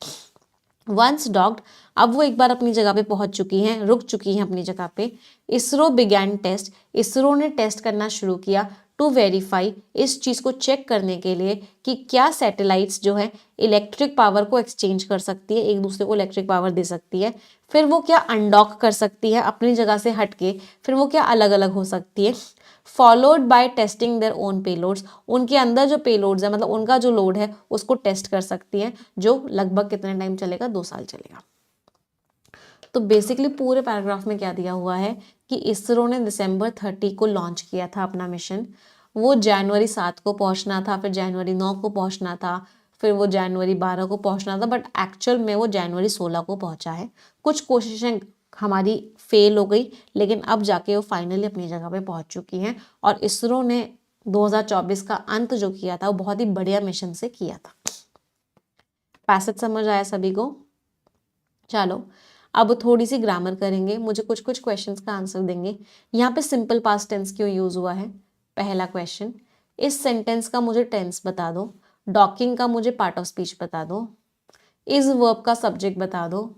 वंस डॉक्ड, अब वो एक बार अपनी जगह पे पहुंच चुकी हैं, रुक चुकी हैं अपनी जगह पे। इसरो बिगैन टेस्ट, इसरो ने टेस्ट करना शुरू किया टू वेरीफाई, इस चीज़ को चेक करने के लिए कि क्या सैटेलाइट्स जो है इलेक्ट्रिक पावर को एक्सचेंज कर सकती है, एक दूसरे को इलेक्ट्रिक पावर दे सकती है, फिर वो क्या अनडॉक कर सकती है अपनी जगह से हटके, फिर वो क्या अलग अलग हो सकती है। Followed by testing their own payloads, उनके अंदर जो पेलोड्स है, मतलब उनका जो लोड है उसको टेस्ट कर सकती है, जो लगभग कितने टाइम चलेगा? 2 साल चलेगा। तो बेसिकली पूरे पैराग्राफ में क्या दिया हुआ है कि इसरो ने दिसंबर 30 को लॉन्च किया था अपना मिशन, वो जनवरी 7 को पहुंचना था, फिर जनवरी 9 को पहुंचना था, फिर वो जनवरी 12 को पहुंचना था, बट एक्चुअल में वो जनवरी 16 को पहुंचा है। कुछ कोशिशें हमारी फेल हो गई, लेकिन अब जाके वो फाइनली अपनी जगह पे पहुंच चुकी हैं, और इसरो ने 2024 का अंत जो किया था वो बहुत ही बढ़िया मिशन से किया था। पैसेज समझ आया सभी को? चलो अब थोड़ी सी ग्रामर करेंगे, मुझे कुछ कुछ क्वेश्चंस का आंसर देंगे। यहाँ पे सिंपल पास्ट टेंस क्यों यूज हुआ है? पहला क्वेश्चन, इस सेंटेंस का मुझे टेंस बता दो, डॉकिंग का मुझे पार्ट ऑफ स्पीच बता दो, इस वर्ब का सब्जेक्ट बता दो,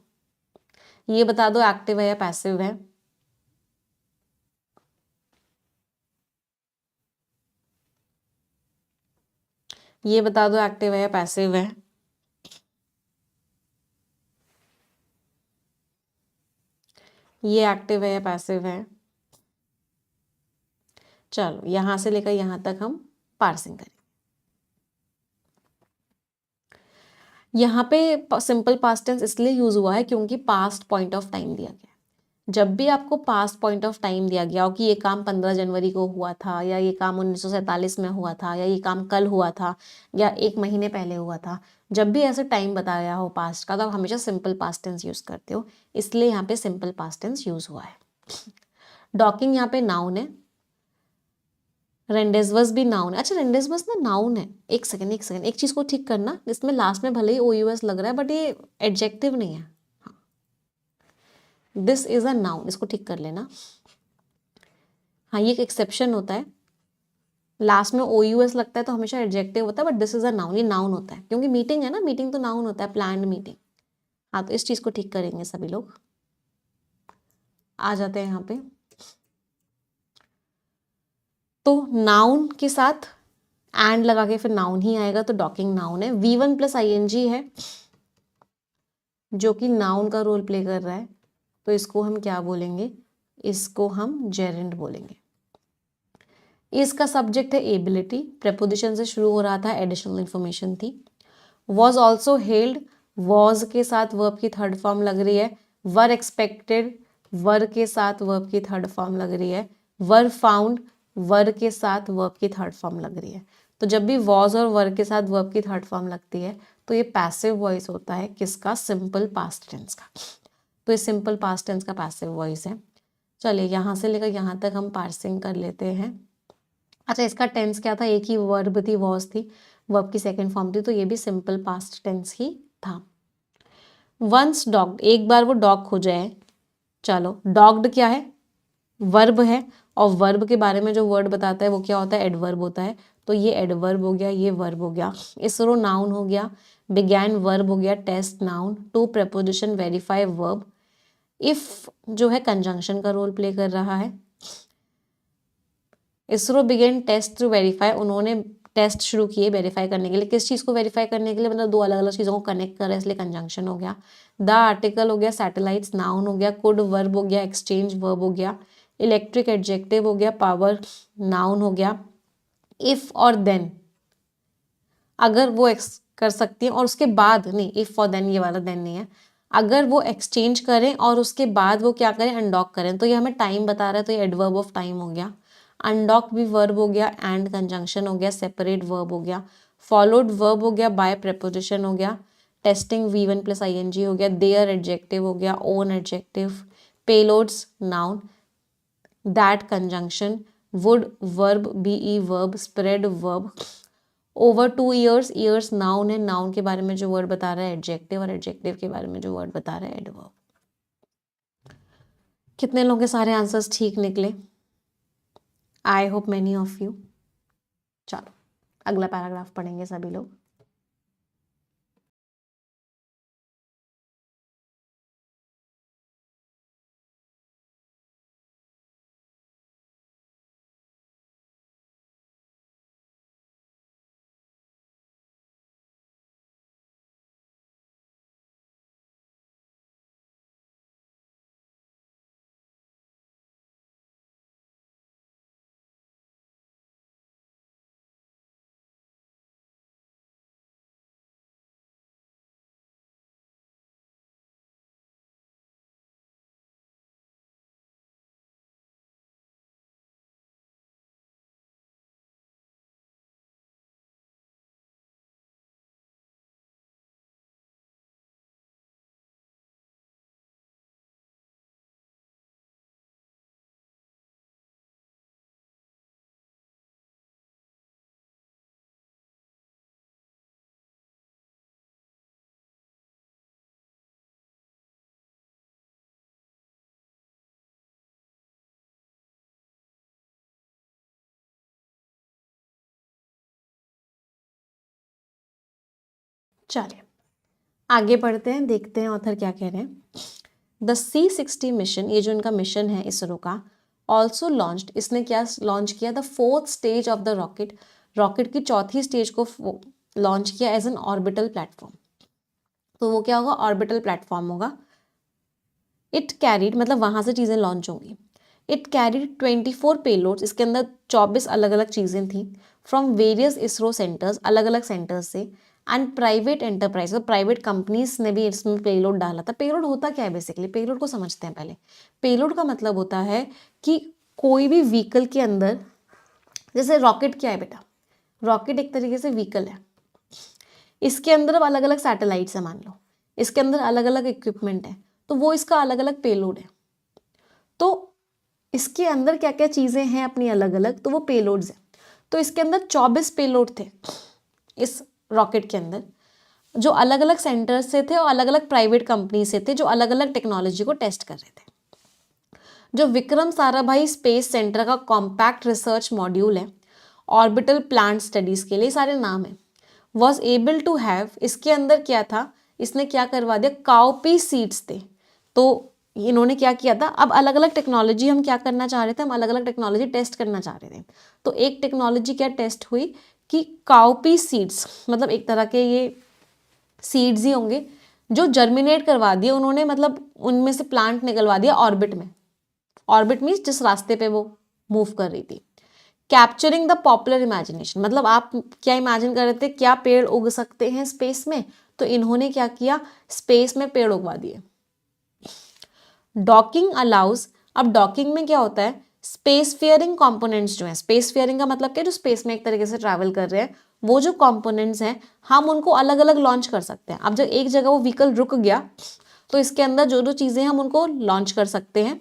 ये बता दो एक्टिव है या पैसिव है, ये बता दो एक्टिव है या पैसिव है, ये एक्टिव है या पैसिव है। चलो यहां से लेकर यहां तक हम पार्सिंग करेंगे। यहाँ पे सिंपल पास्ट टेंस इसलिए यूज हुआ है क्योंकि पास्ट पॉइंट ऑफ टाइम दिया गया है। जब भी आपको पास्ट पॉइंट ऑफ टाइम दिया गया हो कि ये काम 15 जनवरी को हुआ था, या ये काम 1947 में हुआ था, या ये काम कल हुआ था, या 1 महीने पहले हुआ था, जब भी ऐसे टाइम बताया हो पास्ट का, तो आप हमेशा सिंपल पास्ट टेंस यूज करते हो, इसलिए यहाँ पे सिंपल पास्ट टेंस यूज हुआ है। डॉकिंग यहाँ पे नाउन है, रेंडेजवस भी नाउन है। अच्छा, रेंडेजवस ना नाउन है। एक सेकंड एक चीज को ठीक करना, इसमें लास्ट में भले ही OUS लग रहा है बट ये एडजेक्टिव नहीं है। दिस इज अ नाउन, इसको ठीक कर लेना। हाँ, ये एक एक्सेप्शन होता है, लास्ट में OUS लगता है तो हमेशा एडजेक्टिव होता है, but this is a noun, ये नाउन होता है क्योंकि मीटिंग है ना, मीटिंग तो नाउन होता है, प्लान्ड मीटिंग। हाँ, तो इस चीज को ठीक करेंगे सभी लोग। आ जाते हैं यहाँ पे, तो नाउन के साथ एंड लगा के फिर नाउन ही आएगा, तो डॉकिंग नाउन है। V1 + ING है जो कि नाउन का रोल प्ले कर रहा है, तो इसको हम क्या बोलेंगे, इसको हम जेरेंड बोलेंगे। इसका सब्जेक्ट है एबिलिटी, प्रेपोजिशन से शुरू हो रहा था, एडिशनल इंफॉर्मेशन थी। वॉज ऑल्सो हेल्ड, वॉज के साथ वर्ब की थर्ड फॉर्म लग रही है। वर एक्सपेक्टेड, वर के साथ वर्ब की थर्ड फॉर्म लग रही है। वर फाउंड, वर के साथ वर्ब की थर्ड फॉर्म लग रही है। तो जब भी वॉज और वर के साथ वर्ब की थर्ड फॉर्म लगती है तो ये पैसिव वॉइस होता है, किसका, सिंपल पास्ट टेंस का। तो ये सिंपल पास्ट टेंस का पैसिव वॉइस है। चलिए यहाँ से लेकर यहाँ तक हम पार्सिंग कर लेते हैं। अच्छा, इसका टेंस क्या था, एक ही वर्ब थी, वॉज थी, वर्ब की सेकंड फॉर्म थी, तो ये भी सिंपल पास्ट टेंस ही था। वंस डॉग्ड, एक बार वो डॉग खो जाए। चलो, डॉग्ड क्या है, वर्ब है, और वर्ब के बारे में जो वर्ड बताता है वो क्या होता है, एडवर्ब होता है। तो ये एडवर्ब हो गया, ये वर्ब हो गया। इसरो नाउन हो गया, बिगैन वर्ब हो गया, test noun, to preposition, verify verb. If जो है कंजंक्शन का रोल प्ले कर रहा है। ISRO began test to verify, उन्होंने टेस्ट शुरू किए वेरीफाई करने के लिए। किस चीज़ को वेरीफाई करने के लिए, मतलब दो अलग अलग चीज़ों को कनेक्ट कर रहा है, इसलिए कंजंक्शन हो गया। द आर्टिकल हो गया, सैटेलाइट्स नाउन हो गया, कुड वर्ब हो गया, एक्सचेंज वर्ब हो गया, इलेक्ट्रिक एडजेक्टिव हो गया, पावर नाउन हो गया। इफ और देन, अगर वो कर सकती है और उसके बाद नहीं, इफ और देन ये वाला देन नहीं है, अगर वो एक्सचेंज करें और उसके बाद वो क्या करें, अनडॉक करें, तो ये हमें टाइम बता रहा है, तो ये एडवर्ब ऑफ टाइम हो गया। अनडॉक भी वर्ब हो गया, एंड कंजंक्शन हो गया, सेपरेट वर्ब हो गया, फॉलोड वर्ब हो गया, बाय प्रेपोजिशन हो गया, टेस्टिंग V1 + ING हो गया, देयर एडजेक्टिव हो गया, own adjective, payloads noun, that conjunction, would verb, BE verb, spread verb, over 2 years, years noun है, नाउन के बारे में जो वर्ड बता रहा है एडजेक्टिव, और एडजेक्टिव के बारे में जो वर्ड बता रहा है एडवर्ब। कितने लोगों के सारे आंसर्स ठीक निकले? आई होप मेनी ऑफ यू। चलो अगला पैराग्राफ पढ़ेंगे सभी लोग। चलिए आगे बढ़ते हैं, देखते हैं ऑथर क्या कह रहे हैं। द C60 मिशन, ये जो इनका मिशन है इसरो का, ऑल्सो लॉन्च्ड, इसने क्या लॉन्च किया, the 4th stage of the rocket, rocket की चौथी स्टेज को लॉन्च किया एज एन ऑर्बिटल प्लेटफॉर्म। तो वो क्या होगा, ऑर्बिटल प्लेटफॉर्म होगा। इट कैरीड, मतलब वहां से चीज़ें लॉन्च होंगी। इट कैरीड 24 पेलोड्स, इसके अंदर 24 अलग अलग चीज़ें थी, फ्रॉम वेरियस इसरो सेंटर्स, अलग अलग सेंटर्स से, and private enterprise, private companies ने भी इसमें पेलोड डाला था। पेलोड होता क्या है बेसिकली, पेलोड को समझते हैं पहले। पेलोड का मतलब होता है कि कोई भी व्हीकल के अंदर, जैसे रॉकेट क्या है बेटा, रॉकेट एक तरीके से व्हीकल है, इसके अंदर अब अलग अलग सैटेलाइट्स है मान लो, इसके अंदर अलग अलग इक्विपमेंट है, तो वो इसका अलग अलग पेलोड है। तो इसके अंदर क्या क्या चीज़ें हैं अपनी अलग अलग, तो वो पेलोड्स हैं। तो इसके अंदर 24 पेलोड थे इस रॉकेट के अंदर, जो अलग अलग सेंटर से थे और अलग अलग प्राइवेट कंपनी से थे, जो अलग अलग टेक्नोलॉजी को टेस्ट कर रहे थे। जो विक्रम साराभाई स्पेस सेंटर का कॉम्पैक्ट रिसर्च मॉड्यूल है ऑर्बिटल प्लांट स्टडीज के लिए, सारे नाम है, वॉज एबल टू हैव, इसके अंदर क्या था, इसने क्या करवा दिया, काउपी सीड्स थे। तो इन्होंने क्या किया था, अब अलग अलग टेक्नोलॉजी हम क्या करना चाह रहे थे, हम अलग अलग टेक्नोलॉजी टेस्ट करना चाह रहे थे। तो एक टेक्नोलॉजी क्या टेस्ट हुई कि काउपी सीड्स, मतलब एक तरह के ये सीड्स ही होंगे जो जर्मिनेट करवा दिए उन्होंने, मतलब उनमें से प्लांट निकलवा दिया ऑर्बिट में। ऑर्बिट मीन्स जिस रास्ते पे वो मूव कर रही थी। कैप्चरिंग द पॉपुलर इमेजिनेशन, मतलब आप क्या इमेजिन कर रहे थे, क्या पेड़ उग सकते हैं स्पेस में, तो इन्होंने क्या किया, स्पेस में पेड़ उगवा दिए। डॉकिंग अलाउज, अब डॉकिंग में क्या होता है, स्पेस फेयरिंग कंपोनेंट्स जो है, स्पेस फेयरिंग का मतलब क्या, जो स्पेस में एक तरीके से ट्रैवल कर रहे हैं, वो जो कंपोनेंट्स हैं हम उनको अलग अलग लॉन्च कर सकते हैं। अब जब एक जगह वो व्हीकल रुक गया तो इसके अंदर जो जो चीज़ें हम उनको लॉन्च कर सकते हैं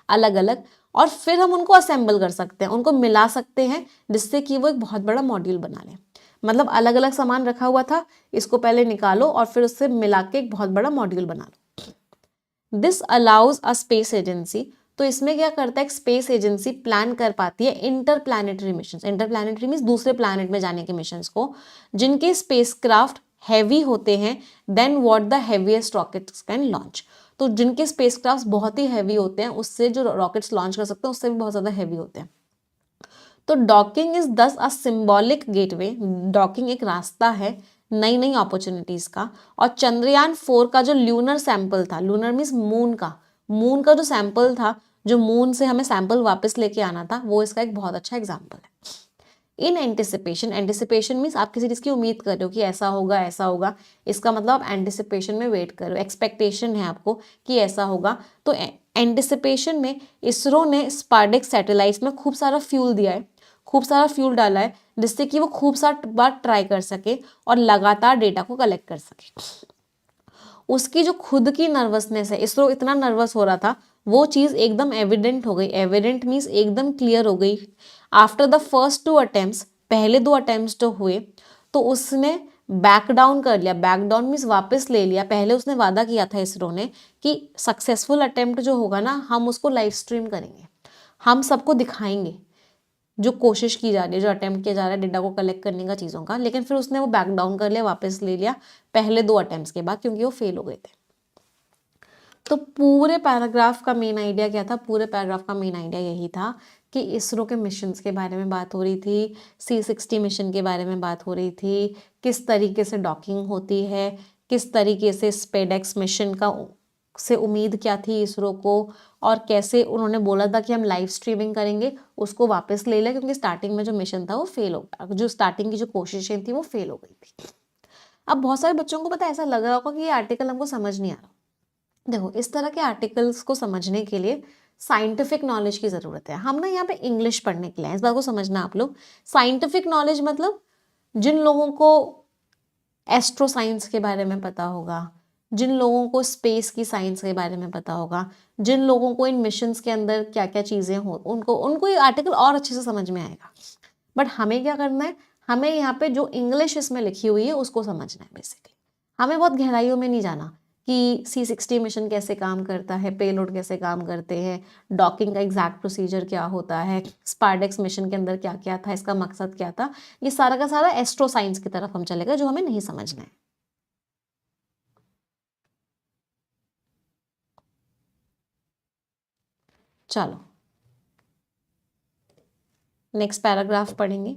अलग अलग, और फिर हम उनको असेंबल कर सकते हैं, उनको मिला सकते हैं, जिससे कि वो एक बहुत बड़ा मॉड्यूल बना लें। मतलब अलग अलग सामान रखा हुआ था, इसको पहले निकालो और फिर उससे मिला के एक बहुत बड़ा मॉड्यूल बना लो। This allows a space agency, तो इसमें क्या करता है, एक स्पेस एजेंसी प्लान कर पाती है inter planetary mission, inter planetary means दूसरे प्लानिट में जाने के मिशन को, जिनके स्पेसक्राफ्ट हैवी होते हैं than what the heaviest rockets can launch. तो जिनके स्पेसक्राफ्ट बहुत ही हैवी होते हैं, उससे जो रॉकेट्स लॉन्च कर सकते हैं उससे भी बहुत ज़्यादा हैवी होते हैं। तो डॉकिंग इज दस अ सिंबॉलिक गेटवे, डॉकिंग एक रास्ता है नई नई अपॉर्चुनिटीज का। और चंद्रयान 4 का जो ल्यूनर सैंपल था, ल्यूनर मीन्स मून का जो सैंपल था, जो मून से हमें सैंपल वापस लेके आना था, वो इसका एक बहुत अच्छा एग्जाम्पल है। इन एंटिसिपेशन, एंटिसिपेशन मीन्स आप किसी चीज की उम्मीद कर रहे हो कि ऐसा होगा ऐसा होगा, इसका मतलब आप एंटिसिपेशन में वेट कर रहे हो, एक्सपेक्टेशन है आपको कि ऐसा होगा। तो एंटिसिपेशन में इसरो ने स्पार्डेक्स सैटेलाइट्स में खूब सारा फ्यूल दिया है, खूब सारा फ्यूल डाला है, जिससे कि वो खूब सारा बार ट्राई कर सके और लगातार डेटा को कलेक्ट कर सके। उसकी जो खुद की नर्वसनेस है, इसरो इतना नर्वस हो रहा था, वो चीज़ एकदम एविडेंट हो गई। एविडेंट मीन्स एकदम क्लियर हो गई। आफ्टर द फर्स्ट 2 अटेम्प्ट्स, पहले 2 अटेम्प्ट्स जो हुए तो उसने बैक डाउन कर लिया। बैक डाउन मीन्स वापस ले लिया। पहले उसने वादा किया था इसरो ने कि सक्सेसफुल अटेम्प्ट जो होगा ना, हम उसको लाइव स्ट्रीम करेंगे, हम सबको दिखाएंगे जो कोशिश की जा रही है, जो अटेम्प्ट किया जा रहा है डेटा को कलेक्ट करने का चीज़ों का। लेकिन फिर उसने वो बैक डाउन कर लिया, वापस ले लिया पहले 2 अटेम्प्ट्स के बाद, क्योंकि वो फेल हो गए थे। तो पूरे पैराग्राफ का मेन आइडिया क्या था, पूरे पैराग्राफ का मेन आइडिया यही था कि इसरो के मिशंस के बारे में बात हो रही थी, C60 मिशन के बारे में बात हो रही थी, किस तरीके से डॉकिंग होती है, किस तरीके से स्पेडेक्स मिशन का से उम्मीद क्या थी इसरो को, और कैसे उन्होंने बोला था कि हम लाइव स्ट्रीमिंग करेंगे, उसको वापस ले लिया क्योंकि स्टार्टिंग में जो मिशन था वो फेल हो गया, जो स्टार्टिंग की जो कोशिशें थी वो फेल हो गई थी। अब बहुत सारे बच्चों को पता है, ऐसा लग रहा होगा कि ये आर्टिकल हमको समझ नहीं आ रहा। देखो, इस तरह के आर्टिकल्स को समझने के लिए साइंटिफिक नॉलेज की ज़रूरत है। हम ना यहाँ पे इंग्लिश पढ़ने के लिए, इस बात को समझना आप लोग। साइंटिफिक नॉलेज मतलब जिन लोगों को एस्ट्रो साइंस के बारे में पता होगा, जिन लोगों को स्पेस की साइंस के बारे में पता होगा, जिन लोगों को इन मिशंस के अंदर क्या क्या चीज़ें हो, उनको उनको ये आर्टिकल और अच्छे से समझ में आएगा। बट हमें क्या करना है, हमें यहाँ पे जो इंग्लिश इसमें लिखी हुई है उसको समझना है बेसिकली। हमें बहुत गहराइयों में नहीं जाना कि C60 मिशन कैसे काम करता है, पेलोड कैसे काम करते हैं, डॉकिंग का एग्जैक्ट प्रोसीजर क्या होता है, स्पार्डेक्स मिशन के अंदर क्या क्या था, इसका मकसद क्या था। ये सारा का सारा एस्ट्रो साइंस की तरफ हम चलेगा, जो हमें नहीं समझना है। चलो नेक्स्ट पैराग्राफ पढ़ेंगे।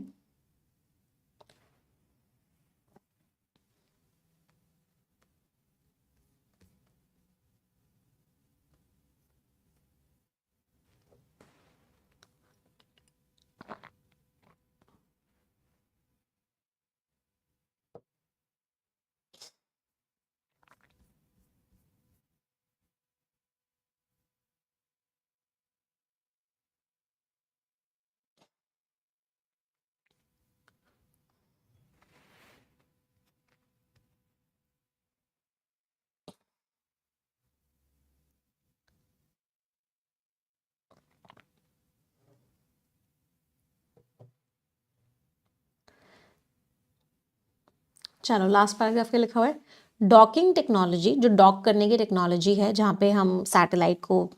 चलो लास्ट पैराग्राफ के लिखा हुआ है, डॉकिंग टेक्नोलॉजी, जो डॉक करने की टेक्नोलॉजी है जहाँ पे हम सैटेलाइट को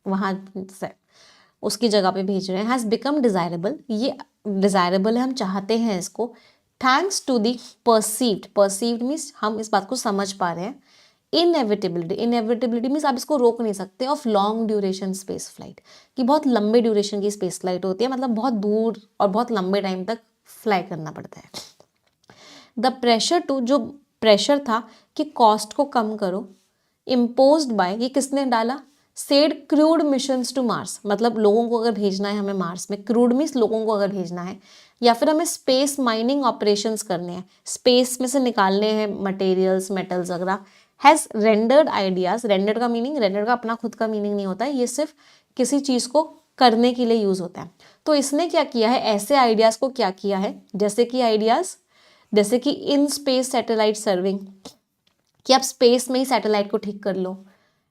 वहाँ से उसकी जगह पे भेज रहे हैं, हैज़ बिकम डिज़ायरेबल, ये डिज़ायरेबल है, हम चाहते हैं इसको, thanks to the perceived, perceived means हम इस बात को समझ पा रहे हैं, इनएविटेबिलिटी, इनएविटेबिलिटी मीन्स आप इसको रोक नहीं सकते, of long duration space flight, कि बहुत लंबे ड्यूरेशन की स्पेस फ्लाइट होती है, मतलब बहुत दूर और बहुत लंबे टाइम तक फ्लाई करना पड़ता है। द प्रेशर टू, जो प्रेशर था कि कॉस्ट को कम करो, इम्पोज्ड बाय, ये किसने डाला, said crewed missions to Mars, मतलब लोगों को अगर भेजना है हमें मार्स में, क्रूड मीन्स लोगों को अगर भेजना है, या फिर हमें स्पेस माइनिंग ऑपरेशंस करने हैं, स्पेस में से निकालने हैं मटेरियल्स मेटल्स वगैरह, हैज़ रेंडर्ड आइडियाज, रेंडर्ड का मीनिंग, रेंडर्ड का अपना खुद का मीनिंग नहीं होता है, ये सिर्फ किसी चीज़ को करने के लिए यूज़ होता है। तो इसने क्या किया है, ऐसे आइडियाज़ को क्या किया है, जैसे कि आइडियाज़, जैसे कि इन स्पेस सैटेलाइट सर्विंग, कि आप स्पेस में ही सैटेलाइट को ठीक कर लो,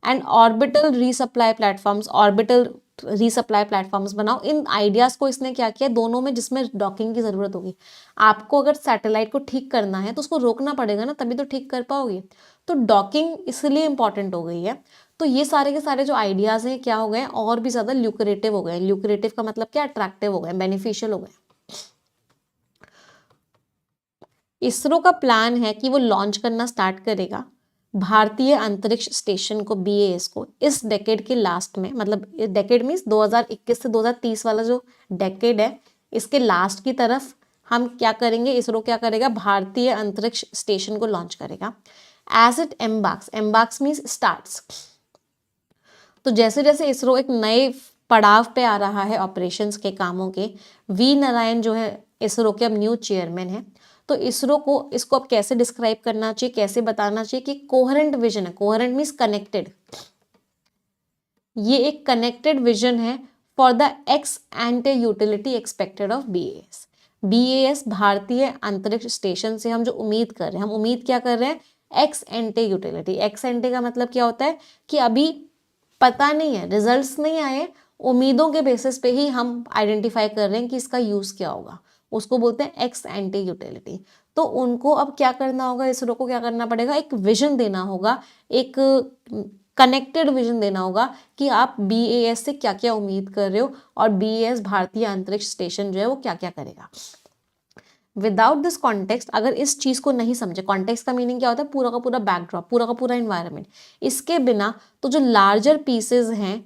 and orbital resupply platforms, orbital resupply platforms बनाओ, इन आइडियाज़ को इसने क्या किया, दोनों में जिसमें डॉकिंग की ज़रूरत होगी, आपको अगर सैटेलाइट को ठीक करना है तो उसको रोकना पड़ेगा ना, तभी तो ठीक कर पाओगे, तो डॉकिंग इसलिए इंपॉर्टेंट हो गई है। तो ये सारे के सारे जो आइडियाज़ हैं क्या हो गए, और भी ज़्यादा ल्यूक्रेटिव हो गए, ल्यूक्रेटिव का मतलब क्या, अट्रैक्टिव हो गए, बेनिफिशियल हो गए। इसरो का प्लान है कि वो लॉन्च करना स्टार्ट करेगा भारतीय अंतरिक्ष स्टेशन को, बीएएस को, इस डेकेड के लास्ट में, मतलब डेकेड मीन्स 2021 से 2030 वाला जो डेकेड है, इसके लास्ट की तरफ हम क्या करेंगे, इसरो क्या करेगा, भारतीय अंतरिक्ष स्टेशन को लॉन्च करेगा। As it embarks, embarks means starts, तो जैसे जैसे इसरो एक नए पड़ाव पे आ रहा है ऑपरेशंस के कामों के, वी नारायण जो है इसरो के अब न्यू चेयरमैन है, तो इसरो को इसको अब कैसे डिस्क्राइब करना चाहिए, कैसे बताना चाहिए कि कोहेरेंट विजन है, कोहेरेंट मीन्स कनेक्टेड, ये एक कनेक्टेड विजन है for the x एंटे utility expected of BAS, BAS भारतीय अंतरिक्ष स्टेशन से हम जो उम्मीद कर रहे हैं, हम उम्मीद क्या कर रहे हैं, एक्स एंटे यूटिलिटी, एक्स एंटे का मतलब क्या होता है कि अभी पता नहीं है, रिजल्ट्स नहीं आए, उम्मीदों के बेसिस पे ही हम आइडेंटिफाई कर रहे हैं कि इसका यूज क्या होगा, उसको बोलते हैं एक्स एंटी यूटिलिटी। तो उनको अब क्या करना होगा, इसरो को क्या करना पड़ेगा, एक विजन देना होगा, एक कनेक्टेड विजन देना होगा कि आप बीएएस से क्या क्या उम्मीद कर रहे हो, और बीएएस भारतीय अंतरिक्ष स्टेशन जो है वो क्या क्या करेगा। विदाउट दिस कॉन्टेक्स्ट, अगर इस चीज को नहीं समझे, कॉन्टेक्स्ट का मीनिंग क्या होता है, पूरा का पूरा बैकड्रॉप, पूरा का पूरा इन्वायरमेंट, इसके बिना तो जो लार्जर पीसेज हैं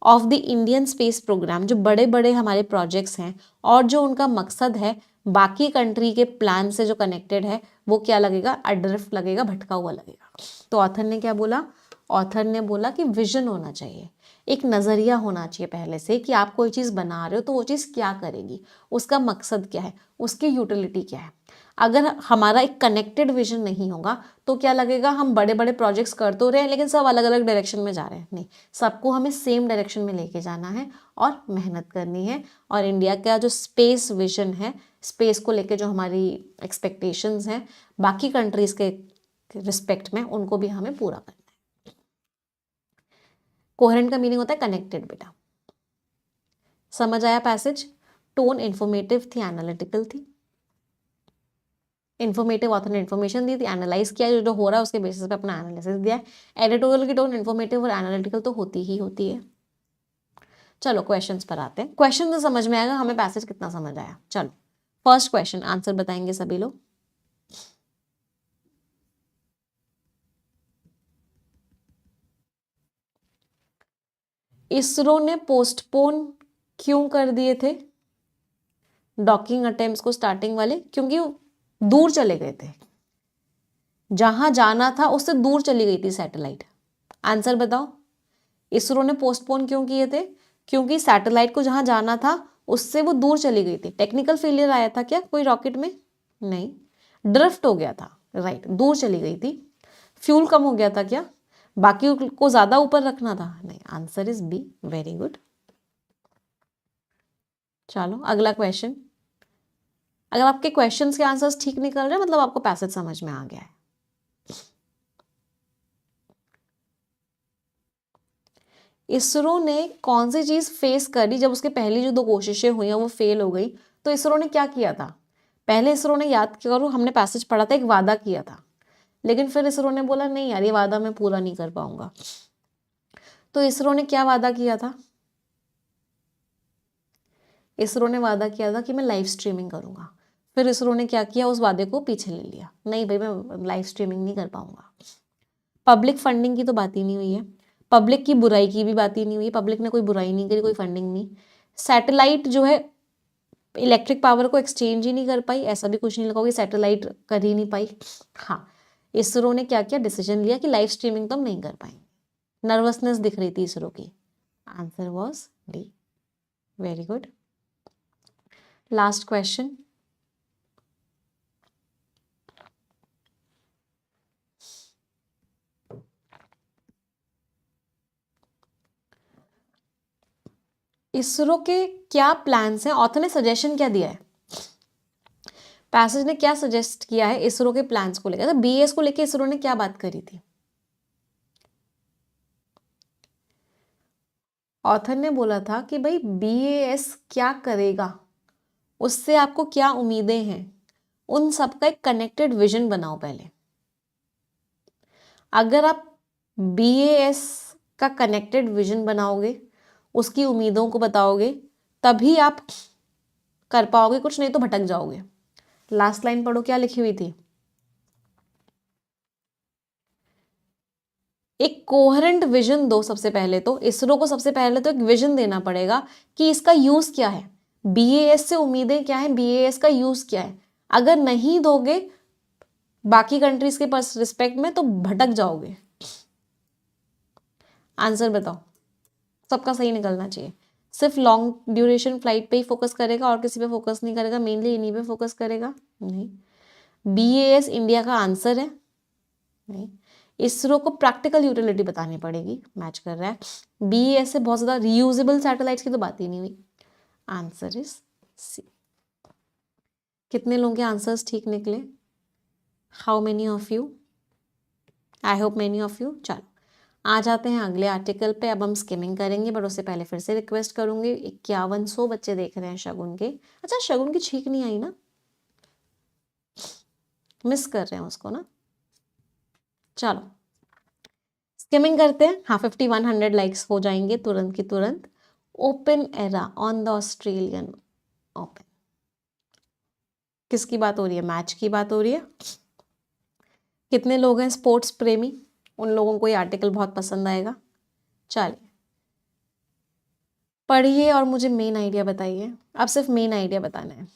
of the Indian space programme, जो बड़े बड़े हमारे प्रोजेक्ट्स हैं और जो उनका मकसद है बाकी कंट्री के प्लान से जो कनेक्टेड है, वो क्या लगेगा, अड्रिफ्ट लगेगा, भटका हुआ लगेगा। तो ऑथर ने क्या बोला, ऑथर ने बोला कि विजन होना चाहिए, एक नज़रिया होना चाहिए पहले से कि आप कोई चीज़ बना रहे हो तो वो चीज़ क्या करेगी, उसका मकसद क्या है, उसकी यूटिलिटी क्या है। अगर हमारा एक कनेक्टेड विजन नहीं होगा तो क्या लगेगा, हम बड़े बड़े प्रोजेक्ट्स कर तो रहे हैं लेकिन सब अलग अलग डायरेक्शन में जा रहे हैं, नहीं, सबको हमें सेम डायरेक्शन में लेके जाना है और मेहनत करनी है। और इंडिया का जो स्पेस विजन है, स्पेस को लेके जो हमारी एक्सपेक्टेशंस हैं बाकी कंट्रीज़ के रिस्पेक्ट में, उनको भी हमें पूरा करना है। कोहेरेंट का मीनिंग होता है कनेक्टेड, बेटा समझ आया पैसेज। टोन इन्फॉर्मेटिव थी, एनालिटिकल थी, इन्फॉर्मेटिव ऑथर ने इन्फॉर्मेशन दी थी, एनालाइज किया, जो हो रहा है उसके बेसिस पे अपना एनालिसिस दिया है। एडिटोरियल की टोन इन्फॉर्मेटिव और एनालिटिकल तो होती ही होती है। चलो क्वेश्चंस पर आते हैं, क्वेश्चन तो समझ में आएगा हमें पैसेज कितना समझ आया। चलो फर्स्ट क्वेश्चन आंसर बताएंगे सभी लोग। इसरो ने पोस्टपोन क्यों कर दिए थे डॉकिंग अटेम्प्ट्स को स्टार्टिंग वाले, क्योंकि दूर चले गए थे, जहां जाना था उससे दूर चली गई थी सैटेलाइट। आंसर बताओ, इसरो ने पोस्टपोन क्यों किए थे, क्योंकि सैटेलाइट को जहां जाना था उससे वो दूर चली गई थी। टेक्निकल फेलियर आया था क्या कोई रॉकेट में, नहीं, ड्रिफ्ट हो गया था, राइट, दूर चली गई थी। फ्यूल कम हो गया था क्या, बाकी को ज्यादा ऊपर रखना था, नहीं, answer is b, very good. चलो अगला क्वेश्चन, अगर आपके क्वेश्चंस के आंसर्स ठीक निकल रहे हैं मतलब आपको पैसेज समझ में आ गया है। इसरो ने कौन सी चीज फेस करी जब उसके पहली जो 2 कोशिशें हुई हैं वो फेल हो गई, तो इसरो ने क्या किया था, पहले इसरो ने, याद करो हमने पैसेज पढ़ा था, एक वादा किया था, लेकिन फिर इसरो ने बोला नहीं यार ये वादा मैं पूरा नहीं कर पाऊंगा। तो इसरो ने क्या वादा किया था? इसरो ने वादा किया था कि मैं लाइव स्ट्रीमिंग करूंगा। फिर इसरो ने क्या किया, उस वादे को पीछे ले लिया, नहीं भाई मैं लाइव स्ट्रीमिंग नहीं कर पाऊंगा। पब्लिक फंडिंग की तो बात ही नहीं हुई है, पब्लिक की बुराई की भी बात ही नहीं हुई, पब्लिक ने कोई बुराई नहीं करी, कोई फंडिंग नहीं। सैटेलाइट जो है इलेक्ट्रिक पावर को एक्सचेंज ही नहीं कर पाई, ऐसा भी कुछ नहीं लगा कि सैटेलाइट कर ही नहीं पाई। हाँ, इसरो ने क्या किया, डिसीजन लिया कि लाइव स्ट्रीमिंग तो हम नहीं कर पाएंगे। नर्वसनेस दिख रही थी इसरो की। Answer was D. Very good. Last question, ISRO के क्या प्लान्स हैं? ऑथर ने सजेशन क्या दिया है, पैसेज ने क्या सजेस्ट किया है इसरो के प्लान्स को लेकर? तो बीएस को लेकर इसरो ने क्या बात करी थी? ऑथर ने बोला था कि भाई बीएस क्या करेगा, उससे आपको क्या उम्मीदें हैं, उन सब का एक कनेक्टेड विजन बनाओ पहले। अगर आप बीएस का कनेक्टेड विजन बनाओगे, उसकी उम्मीदों को बताओगे, तभी आप कर पाओगे कुछ, नहीं तो भटक जाओगे। लास्ट लाइन पढ़ो क्या लिखी हुई थी, एक कोहेरेंट विजन दो। सबसे पहले तो इसरो को सबसे पहले तो एक विजन देना पड़ेगा कि इसका यूज क्या है, बीएएस से उम्मीदें क्या है, बीएएस का यूज क्या है। अगर नहीं दोगे बाकी कंट्रीज के रिस्पेक्ट में तो भटक जाओगे। आंसर बताओ, सबका सही निकलना चाहिए। सिर्फ लॉन्ग ड्यूरेशन फ्लाइट पे ही फोकस करेगा और किसी पे फोकस नहीं करेगा, मेनली इन्हीं पे फोकस करेगा? नहीं। बीएएस इंडिया का आंसर है? नहीं। इसरो को प्रैक्टिकल यूटिलिटी बतानी पड़ेगी, मैच कर रहा है। बीएएस से बहुत ज़्यादा रीयूजेबल सैटेलाइट्स की तो बात ही नहीं हुई। Answer is c. कितने लोगों के आंसर्स ठीक निकले? How many of you? I hope many of you. चलो आ जाते हैं अगले आर्टिकल पे। अब हम स्किमिंग करेंगे, बट उससे पहले फिर से रिक्वेस्ट करूंगी, 5100 बच्चे देख रहे हैं शगुन के। अच्छा शगुन की छींक नहीं आई ना, मिस कर रहे हैं उसको ना। चलो स्किमिंग करते हैं। हाँ 5100 लाइक्स हो जाएंगे तुरंत की तुरंत। Open era on the Australian open, किसकी बात हो रही है? मैच की बात हो रही है। कितने लोग हैं स्पोर्ट्स प्रेमी? उन लोगों को ये आर्टिकल बहुत पसंद आएगा। चलिए पढ़िए और मुझे मेन आइडिया बताइए। अब सिर्फ मेन आइडिया बताना है।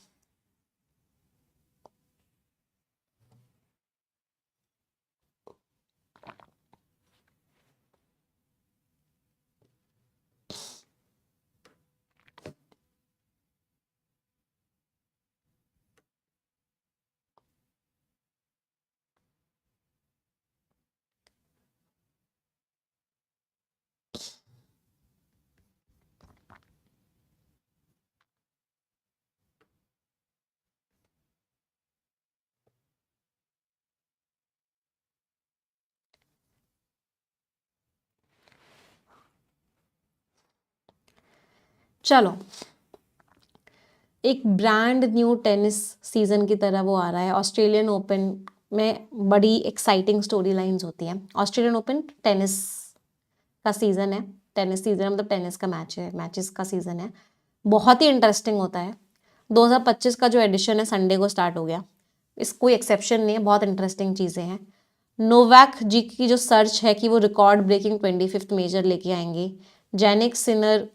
चलो एक ब्रांड न्यू टेनिस सीजन की तरह वो आ रहा है। ऑस्ट्रेलियन ओपन में बड़ी एक्साइटिंग स्टोरी लाइन्स होती हैं। ऑस्ट्रेलियन ओपन टेनिस का सीज़न है, टेनिस सीजन मतलब टेनिस का मैच है, मैचेस का सीज़न है, बहुत ही इंटरेस्टिंग होता है। 2025 का जो एडिशन है संडे को स्टार्ट हो गया, इस कोई एक्सेप्शन नहीं है, बहुत इंटरेस्टिंग चीज़ें हैं। नोवैक जी की जो सर्च है कि वो रिकॉर्ड ब्रेकिंग 25th मेजर लेके आएंगे। जेनिक सिनर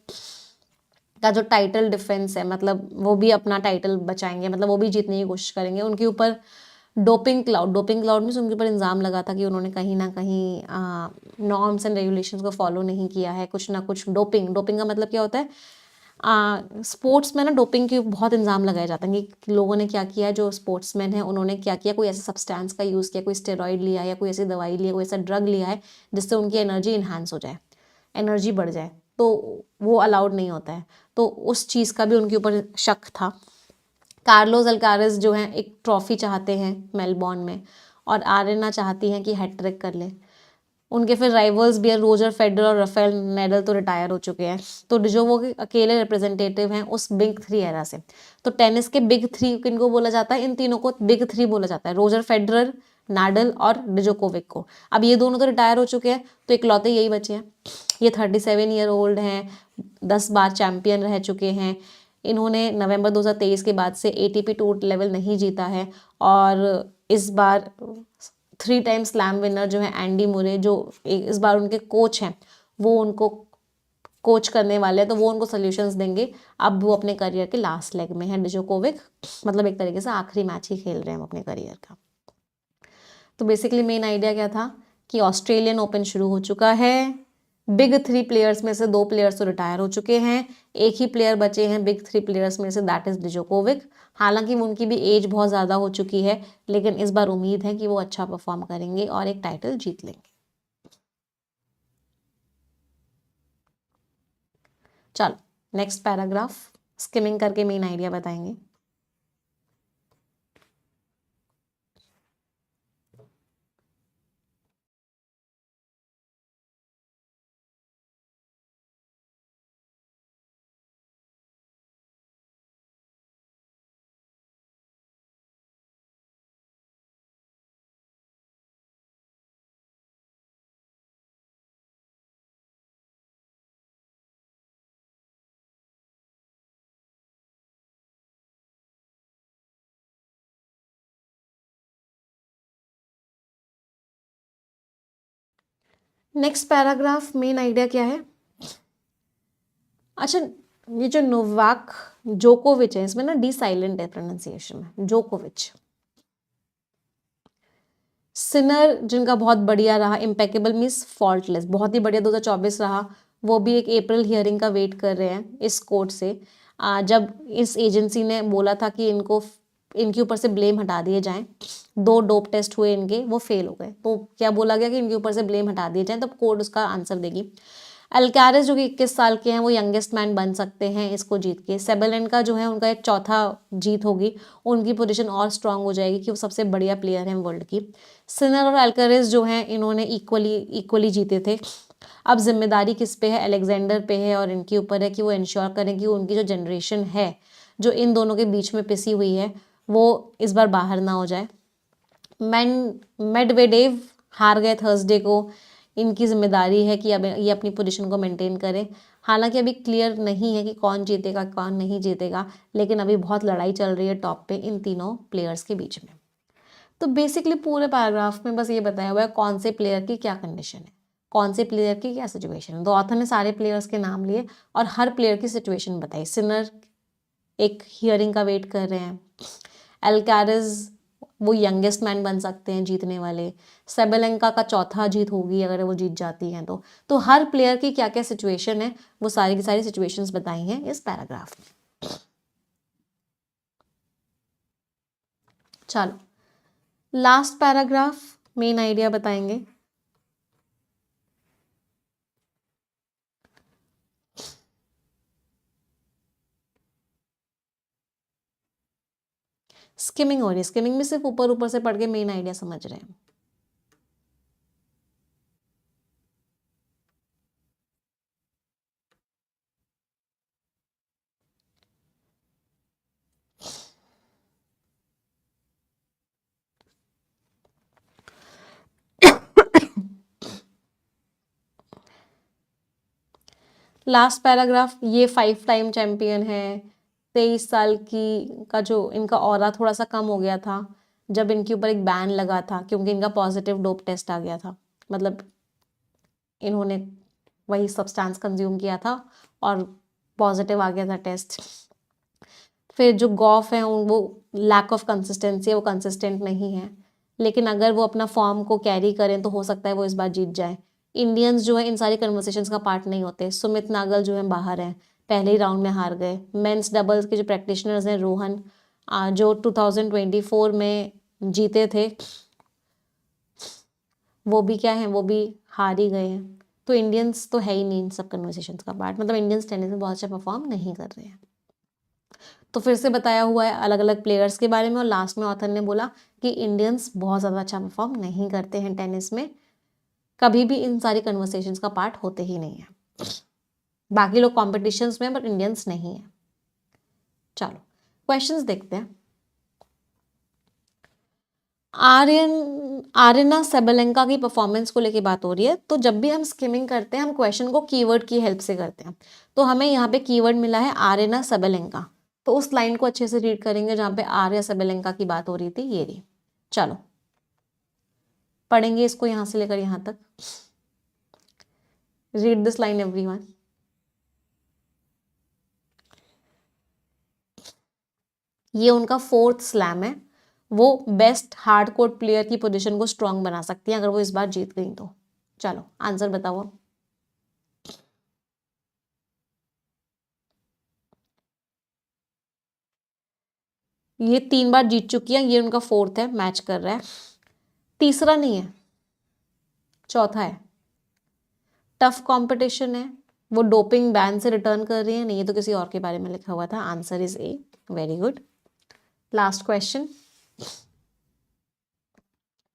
का जो टाइटल डिफेंस है, मतलब वो भी अपना टाइटल बचाएंगे, मतलब वो भी जीतने की कोशिश करेंगे। उनके ऊपर डोपिंग क्लाउड में उनके ऊपर इल्ज़ाम लगा था कि उन्होंने कहीं ना कहीं नॉर्म्स एंड रेगुलेशंस को फॉलो नहीं किया है, कुछ ना कुछ डोपिंग का मतलब क्या होता है, स्पोर्ट्स में ना डोपिंग के बहुत इल्ज़ाम लगाए जाते हैं कि लोगों ने क्या किया है, जो स्पोर्ट्समैन है उन्होंने क्या किया, कोई ऐसे सब्सटेंस का यूज़ किया, कोई स्टेरॉइड लिया या कोई ऐसी दवाई लिया, कोई ऐसा ड्रग लिया है जिससे उनकी एनर्जी इन्हांस हो जाए, एनर्जी बढ़ जाए, तो वो अलाउड नहीं होता है। तो उस चीज़ का भी उनके ऊपर शक था। कार्लोस अल्कारेज जो हैं एक ट्रॉफी चाहते हैं मेलबॉर्न में, और आर्यना चाहती हैं कि हैट्रिक कर ले। उनके फिर राइवल्स भी है, रोजर फेडरर और राफेल नैडल तो रिटायर हो चुके हैं। तो डिजोकोविक अकेले रिप्रेजेंटेटिव हैं उस बिग 3 एरा से। तो टेनिस के बिग 3 किनको बोला जाता है? इन तीनों को बिग 3 बोला जाता है, रोजर फेडरर, नाडल और डिजोकोविक को। अब ये दोनों तो रिटायर हो चुके हैं, तो इकलौते यही बचे हैं। ये 37 ईयर ओल्ड हैं, 10 बार चैंपियन रह चुके हैं। इन्होंने नवंबर 2023 के बाद से एटीपी टूर लेवल नहीं जीता है। और इस बार 3 टाइम स्लैम विनर जो है एंडी मुरे, जो इस बार उनके कोच हैं, वो उनको कोच करने वाले हैं, तो वो उनको सॉल्यूशंस देंगे। अब वो अपने करियर के लास्ट लेग में है डिजोकोविक, मतलब एक तरीके से आखिरी मैच ही खेल रहे हैं अपने करियर का। तो बेसिकली मेन आइडिया क्या था कि ऑस्ट्रेलियन ओपन शुरू हो चुका है, बिग 3 प्लेयर्स में से 2 प्लेयर्स तो रिटायर हो चुके हैं, एक ही प्लेयर बचे हैं बिग 3 प्लेयर्स में से, दैट इज डिजोकोविक। हालांकि उनकी भी एज बहुत ज़्यादा हो चुकी है, लेकिन इस बार उम्मीद है कि वो अच्छा परफॉर्म करेंगे और एक टाइटल जीत लेंगे। चलो नेक्स्ट पैराग्राफ स्किमिंग करके मेन आइडिया बताएंगे। नेक्स्ट पैराग्राफ मेन आइडिया क्या है? अच्छा, ये जो नोवाक जोकोविच है, इसमें ना डी साइलेंट है प्रोनाउंसिएशन में, जोकोविच। सिनर जिनका बहुत बढ़िया रहा, इम्पेकेबल मीन्स फॉल्टलेस, बहुत ही बढ़िया 2024 रहा, वो भी एक अप्रैल हियरिंग का वेट कर रहे हैं इस कोर्ट से। जब इस एजेंसी ने बोला था कि इनके ऊपर से ब्लेम हटा दिए जाएं, 2 डोप टेस्ट हुए इनके, वो फेल हो गए, तो क्या बोला गया कि इनके ऊपर से ब्लेम हटा दिए जाएं, तब कोर्ट उसका आंसर देगी। अल्कारेज जो कि 21 साल के हैं, वो यंगेस्ट मैन बन सकते हैं इसको जीत के। सेबेलेंका जो है उनका एक चौथा जीत होगी, उनकी पोजीशन और स्ट्रांग हो जाएगी कि वो सबसे बढ़िया प्लेयर हैं वर्ल्ड की। सिनर और अल्कारेज जो हैं इन्होंने इक्वली जीते थे। अब जिम्मेदारी किस पे है? अलेक्जेंडर पे है, और इनके ऊपर है कि वो इंश्योर करें कि उनकी जो जनरेशन है, जो इन दोनों के बीच में पिसी हुई है, वो इस बार बाहर ना हो जाए। मेडवेडेव हार गए थर्सडे को, इनकी जिम्मेदारी है कि अब ये अपनी पोजीशन को मेंटेन करें। हालांकि अभी क्लियर नहीं है कि कौन जीतेगा कौन नहीं जीतेगा, लेकिन अभी बहुत लड़ाई चल रही है टॉप पे इन तीनों प्लेयर्स के बीच में। तो बेसिकली पूरे पैराग्राफ में बस ये बताया हुआ है कौन से प्लेयर की क्या कंडीशन है, कौन से प्लेयर की क्या सिचुएशन है। तो ऑथर ने सारे प्लेयर्स के नाम लिए और हर प्लेयर की सिचुएशन बताई। सिनर एक हियरिंग का वेट कर रहे हैं, अल्कारेज वो यंगेस्ट मैन बन सकते हैं जीतने वाले, सेबेलेंका का चौथा जीत होगी अगर वो जीत जाती हैं तो हर प्लेयर की क्या क्या सिचुएशन है, वो सारी की सारी सिचुएशंस बताई हैं इस पैराग्राफ में। चलो लास्ट पैराग्राफ मेन आइडिया बताएंगे। स्किमिंग हो रही है, स्किमिंग में सिर्फ ऊपर ऊपर से पढ़ के मेन आइडिया समझ रहे हैं। लास्ट पैराग्राफ, ये 5 टाइम चैंपियन है, 23 साल की का जो इनका ऑरा थोड़ा सा कम हो गया था जब इनके ऊपर एक बैन लगा था, क्योंकि इनका पॉजिटिव डोप टेस्ट आ गया था, मतलब इन्होंने वही सब्सटेंस कंज्यूम किया था और पॉजिटिव आ गया था टेस्ट। फिर जो गॉफ है वो लैक ऑफ कंसिस्टेंसी है, वो कंसिस्टेंट नहीं है, लेकिन अगर वो अपना फॉर्म को कैरी करें तो हो सकता है वो इस बार जीत जाए। इंडियंस जो है इन सारी कन्वर्सेशंस का पार्ट नहीं होते। सुमित नागल जो है बाहर हैं, पहले ही राउंड में हार गए। मेंस डबल्स के जो प्रैक्टिशनर्स हैं रोहन, जो 2024 में जीते थे, वो भी क्या है, वो भी हार ही गए हैं। तो इंडियंस तो है ही नहीं इन सब कन्वर्सेशंस का पार्ट, मतलब इंडियंस टेनिस में बहुत अच्छा परफॉर्म नहीं कर रहे हैं। तो फिर से बताया हुआ है अलग अलग प्लेयर्स के बारे में, और लास्ट में ऑथर ने बोला कि इंडियंस बहुत ज़्यादा अच्छा परफॉर्म नहीं करते हैं टेनिस में कभी भी इन सारी कन्वर्सेशंस का पार्ट होते ही नहीं है। बाकी लोग कॉम्पिटिशन्स में, बट इंडियंस नहीं है। चलो क्वेश्चंस देखते हैं। आर्यना सेबेलेंका की परफॉर्मेंस को लेके बात हो रही है। तो जब भी हम स्किमिंग करते हैं हम क्वेश्चन को कीवर्ड की हेल्प से करते हैं। तो हमें यहाँ पे कीवर्ड मिला है आर्यना सेबेलेंका, तो उस लाइन को अच्छे से रीड करेंगे जहाँ पे आर्या सेबेलेंका की बात हो रही थी, ये रही। चलो पढ़ेंगे इसको यहाँ से लेकर यहाँ तक। Read this line everyone. ये उनका 4th स्लैम है। वो बेस्ट हार्ड कोर्ट प्लेयर की पोजीशन को स्ट्रांग बना सकती हैं अगर वो इस बार जीत गई तो। चलो आंसर बताओ अब। ये 3 बार जीत चुकी है, ये उनका 4th है, मैच कर रहा है। तीसरा नहीं है, चौथा है। टफ कंपटीशन है, वो डोपिंग बैन से रिटर्न कर रही है। नहीं, ये तो किसी और के बारे में लिखा हुआ था। Answer is a. Very good. Last question,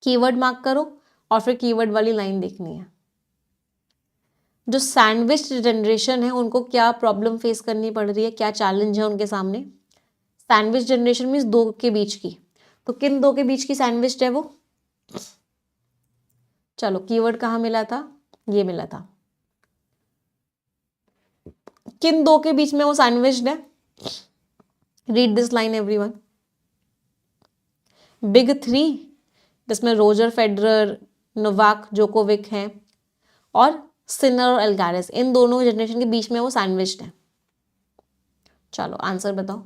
keyword mark करो और फिर कीवर्ड वाली लाइन देखनी है। जो सैंडविच जनरेशन है उनको क्या प्रॉब्लम फेस करनी पड़ रही है, क्या चैलेंज है उनके सामने। सैंडविच जनरेशन मीन्स दो के बीच की, तो किन दो के बीच की सैंडविच है वो। चलो कीवर्ड कहाँ मिला था, ये मिला था। किन दो के बीच में वो सैंडविच है। Read this line everyone. Big 3 जिसमें रोजर फेडरर, नोवाक जोकोविक हैं और सिनर और एल्गारेस, इन दोनों जनरेशन के बीच में वो सैंडविच है। चलो आंसर बताओ।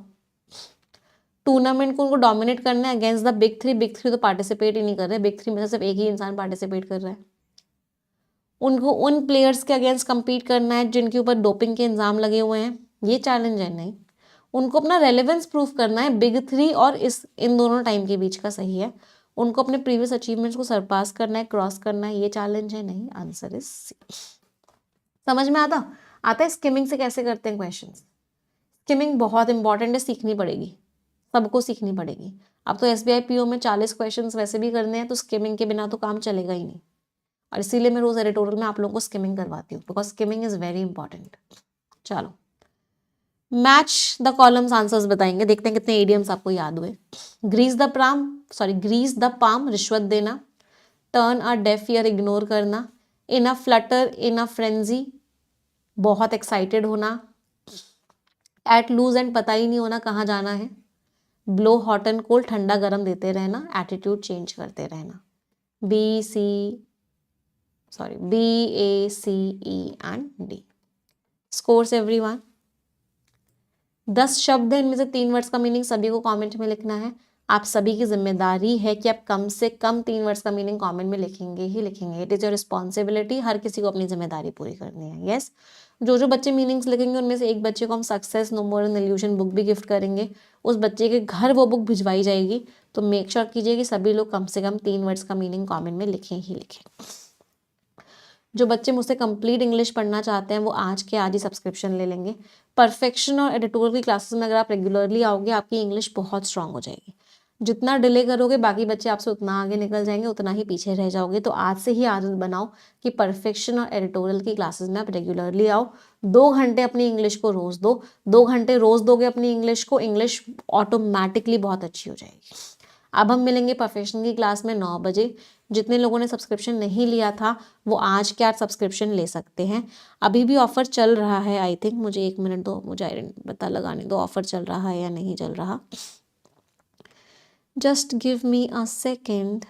टूर्नामेंट को उनको डोमिनेट करना है अगेंस्ट द बिग 3। बिग 3 तो पार्टिसिपेट ही नहीं कर रहे, बिग 3 में से सिर्फ एक ही इंसान पार्टिसिपेट कर रहा है। उनको उन प्लेयर्स के अगेंस्ट compete करना है जिनके ऊपर डोपिंग के इल्जाम लगे हुए हैं, ये चैलेंज है। नहीं, उनको अपना रेलेवेंस प्रूव करना है बिग 3 और इन दोनों टाइम के बीच का सही है। उनको अपने प्रीवियस अचीवमेंट्स को सरपास करना है, क्रॉस करना है, ये चैलेंज है। नहीं, आंसर इज सी। समझ में आता है स्किमिंग से कैसे करते हैं क्वेश्चन। स्किमिंग बहुत इंपॉर्टेंट है, सीखनी पड़ेगी, सबको सीखनी पड़ेगी। अब तो SBI PO में 40 क्वेश्चन वैसे भी करने हैं, तो स्किमिंग के बिना तो काम चलेगा ही नहीं। और इसीलिए मैं रोज एडिटोरियल में आप लोगों को स्किमिंग करवाती हूँ, because skimming is very important. चलो मैच द कॉलम्स, आंसर्स बताएंगे, देखते हैं कितने इडियम्स आपको याद हुए। ग्रीस द पाम, रिश्वत देना। Turn a deaf year, ignore करना। इन अ फ्लटर, इन अ फ्रेंजी, बहुत एक्साइटेड होना। एट लूज एंड, पता ही नहीं होना कहाँ जाना है। ब्लो हॉट एंड कोल्ड, ठंडा गर्म देते रहना। एटीट्यूड चेंज करते रहना। BACE and D। Scores everyone. 10 शब्द है, इनमें से 3 वर्ड्स का मीनिंग सभी को कमेंट में लिखना है। आप सभी की जिम्मेदारी है कि आप कम से कम 3 वर्ड्स का मीनिंग कमेंट में लिखेंगे ही लिखेंगे। इट इज योर रिस्पॉन्सिबिलिटी, हर किसी को अपनी जिम्मेदारी पूरी करनी है। यस, जो बच्चे मीनिंग्स लिखेंगे उनमें से एक बच्चे को हम success no more an illusion book भी गिफ्ट करेंगे। उस बच्चे के घर वो बुक भिजवाई जाएगी। तो मेक श्योर कीजिए कि सभी लोग कम से कम 3 वर्ड्स का मीनिंग कमेंट में लिखें ही लिखें। जो बच्चे मुझसे कंप्लीट इंग्लिश पढ़ना चाहते हैं वो आज के आज ही सब्सक्रिप्शन ले लेंगे। परफेक्शन और एडिटोरियल की क्लासेस में अगर आप रेगुलरली आओगे आपकी इंग्लिश बहुत स्ट्रांग हो जाएगी। जितना डिले करोगे बाकी बच्चे आपसे उतना आगे निकल जाएंगे, उतना ही पीछे रह जाओगे। तो आज से ही आदत बनाओ कि परफेक्शन और एडिटोरियल की क्लासेस में आप रेगुलरली आओ। 2 घंटे अपनी इंग्लिश को रोज दो। 2 घंटे रोज दोगे अपनी इंग्लिश को, इंग्लिश ऑटोमेटिकली बहुत अच्छी हो जाएगी। अब हम मिलेंगे परफेक्शन की क्लास में 9 बजे। जितने लोगों ने सब्सक्रिप्शन नहीं लिया था वो आज के आज सब्सक्रिप्शन ले सकते हैं। अभी भी ऑफर चल रहा है। आई थिंक, मुझे 1 मिनट दो, मुझे पता लगाने दो ऑफर चल रहा है या नहीं चल रहा। Just give me a second.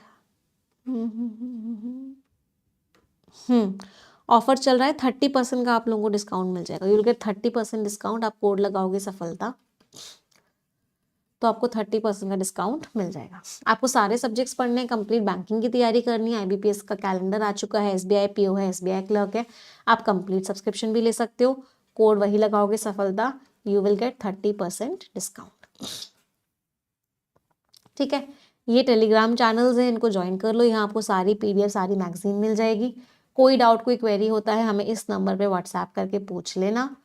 Offer चल रहा है, 30% का आप लोगों को डिस्काउंट मिल जाएगा। You will get 30% discount. आप कोड लगाओगे सफलता तो आपको 30% का डिस्काउंट मिल जाएगा। आपको सारे सब्जेक्ट्स पढ़ने हैं, कंप्लीट बैंकिंग की तैयारी करनी है, IBPS का कैलेंडर आ चुका है, SBI PO है, SBI क्लर्क है। आप कंप्लीट सब्सक्रिप्शन भी ले सकते हो। कोड वही लगाओगे सफलता, यू विल गेट 30% डिस्काउंट। ठीक है, ये टेलीग्राम चैनल्स हैं, इनको ज्वाइन कर लो। यहाँ आपको सारी PDF, सारी मैगजीन मिल जाएगी। कोई डाउट, कोई क्वेरी होता है हमें इस नंबर पे व्हाट्सएप करके पूछ लेना,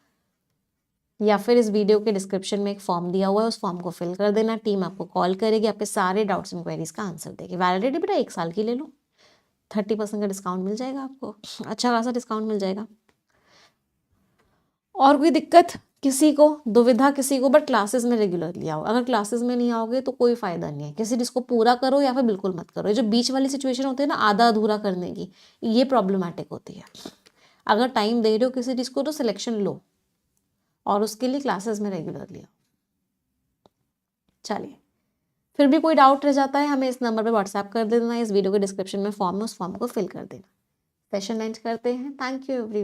या फिर इस वीडियो के डिस्क्रिप्शन में एक फॉर्म दिया हुआ है, उस फॉर्म को फिल कर देना। टीम आपको कॉल करेगी, आपके सारे डाउट्स एंड क्वेरीज का आंसर देगी। वैलिडिटी बेटा 1 साल की ले लो। 30% का डिस्काउंट मिल जाएगा आपको, अच्छा खासा डिस्काउंट मिल जाएगा। और कोई दिक्कत किसी को, दुविधा किसी को, बट क्लासेस में रेगुलरली आओ। अगर क्लासेस में नहीं आओगे तो कोई फायदा नहीं है, किसी चीज़ को पूरा करो या फिर बिल्कुल मत करो। ये जो बीच वाली सिचुएशन होती है ना आधा अधूरा करने की, ये प्रॉब्लमैटिक होती है। अगर टाइम दे रहे हो किसी चीज़ को तो सिलेक्शन लो और उसके लिए क्लासेस में रेगुलरली आओ। चलिए, फिर भी कोई डाउट रह जाता है हमें इस नंबर पे व्हाट्सएप कर देना, इस वीडियो के डिस्क्रिप्शन में फॉर्म है, उस फॉर्म को फिल कर देना। सेशन एंड करते हैं। Thank you everyone.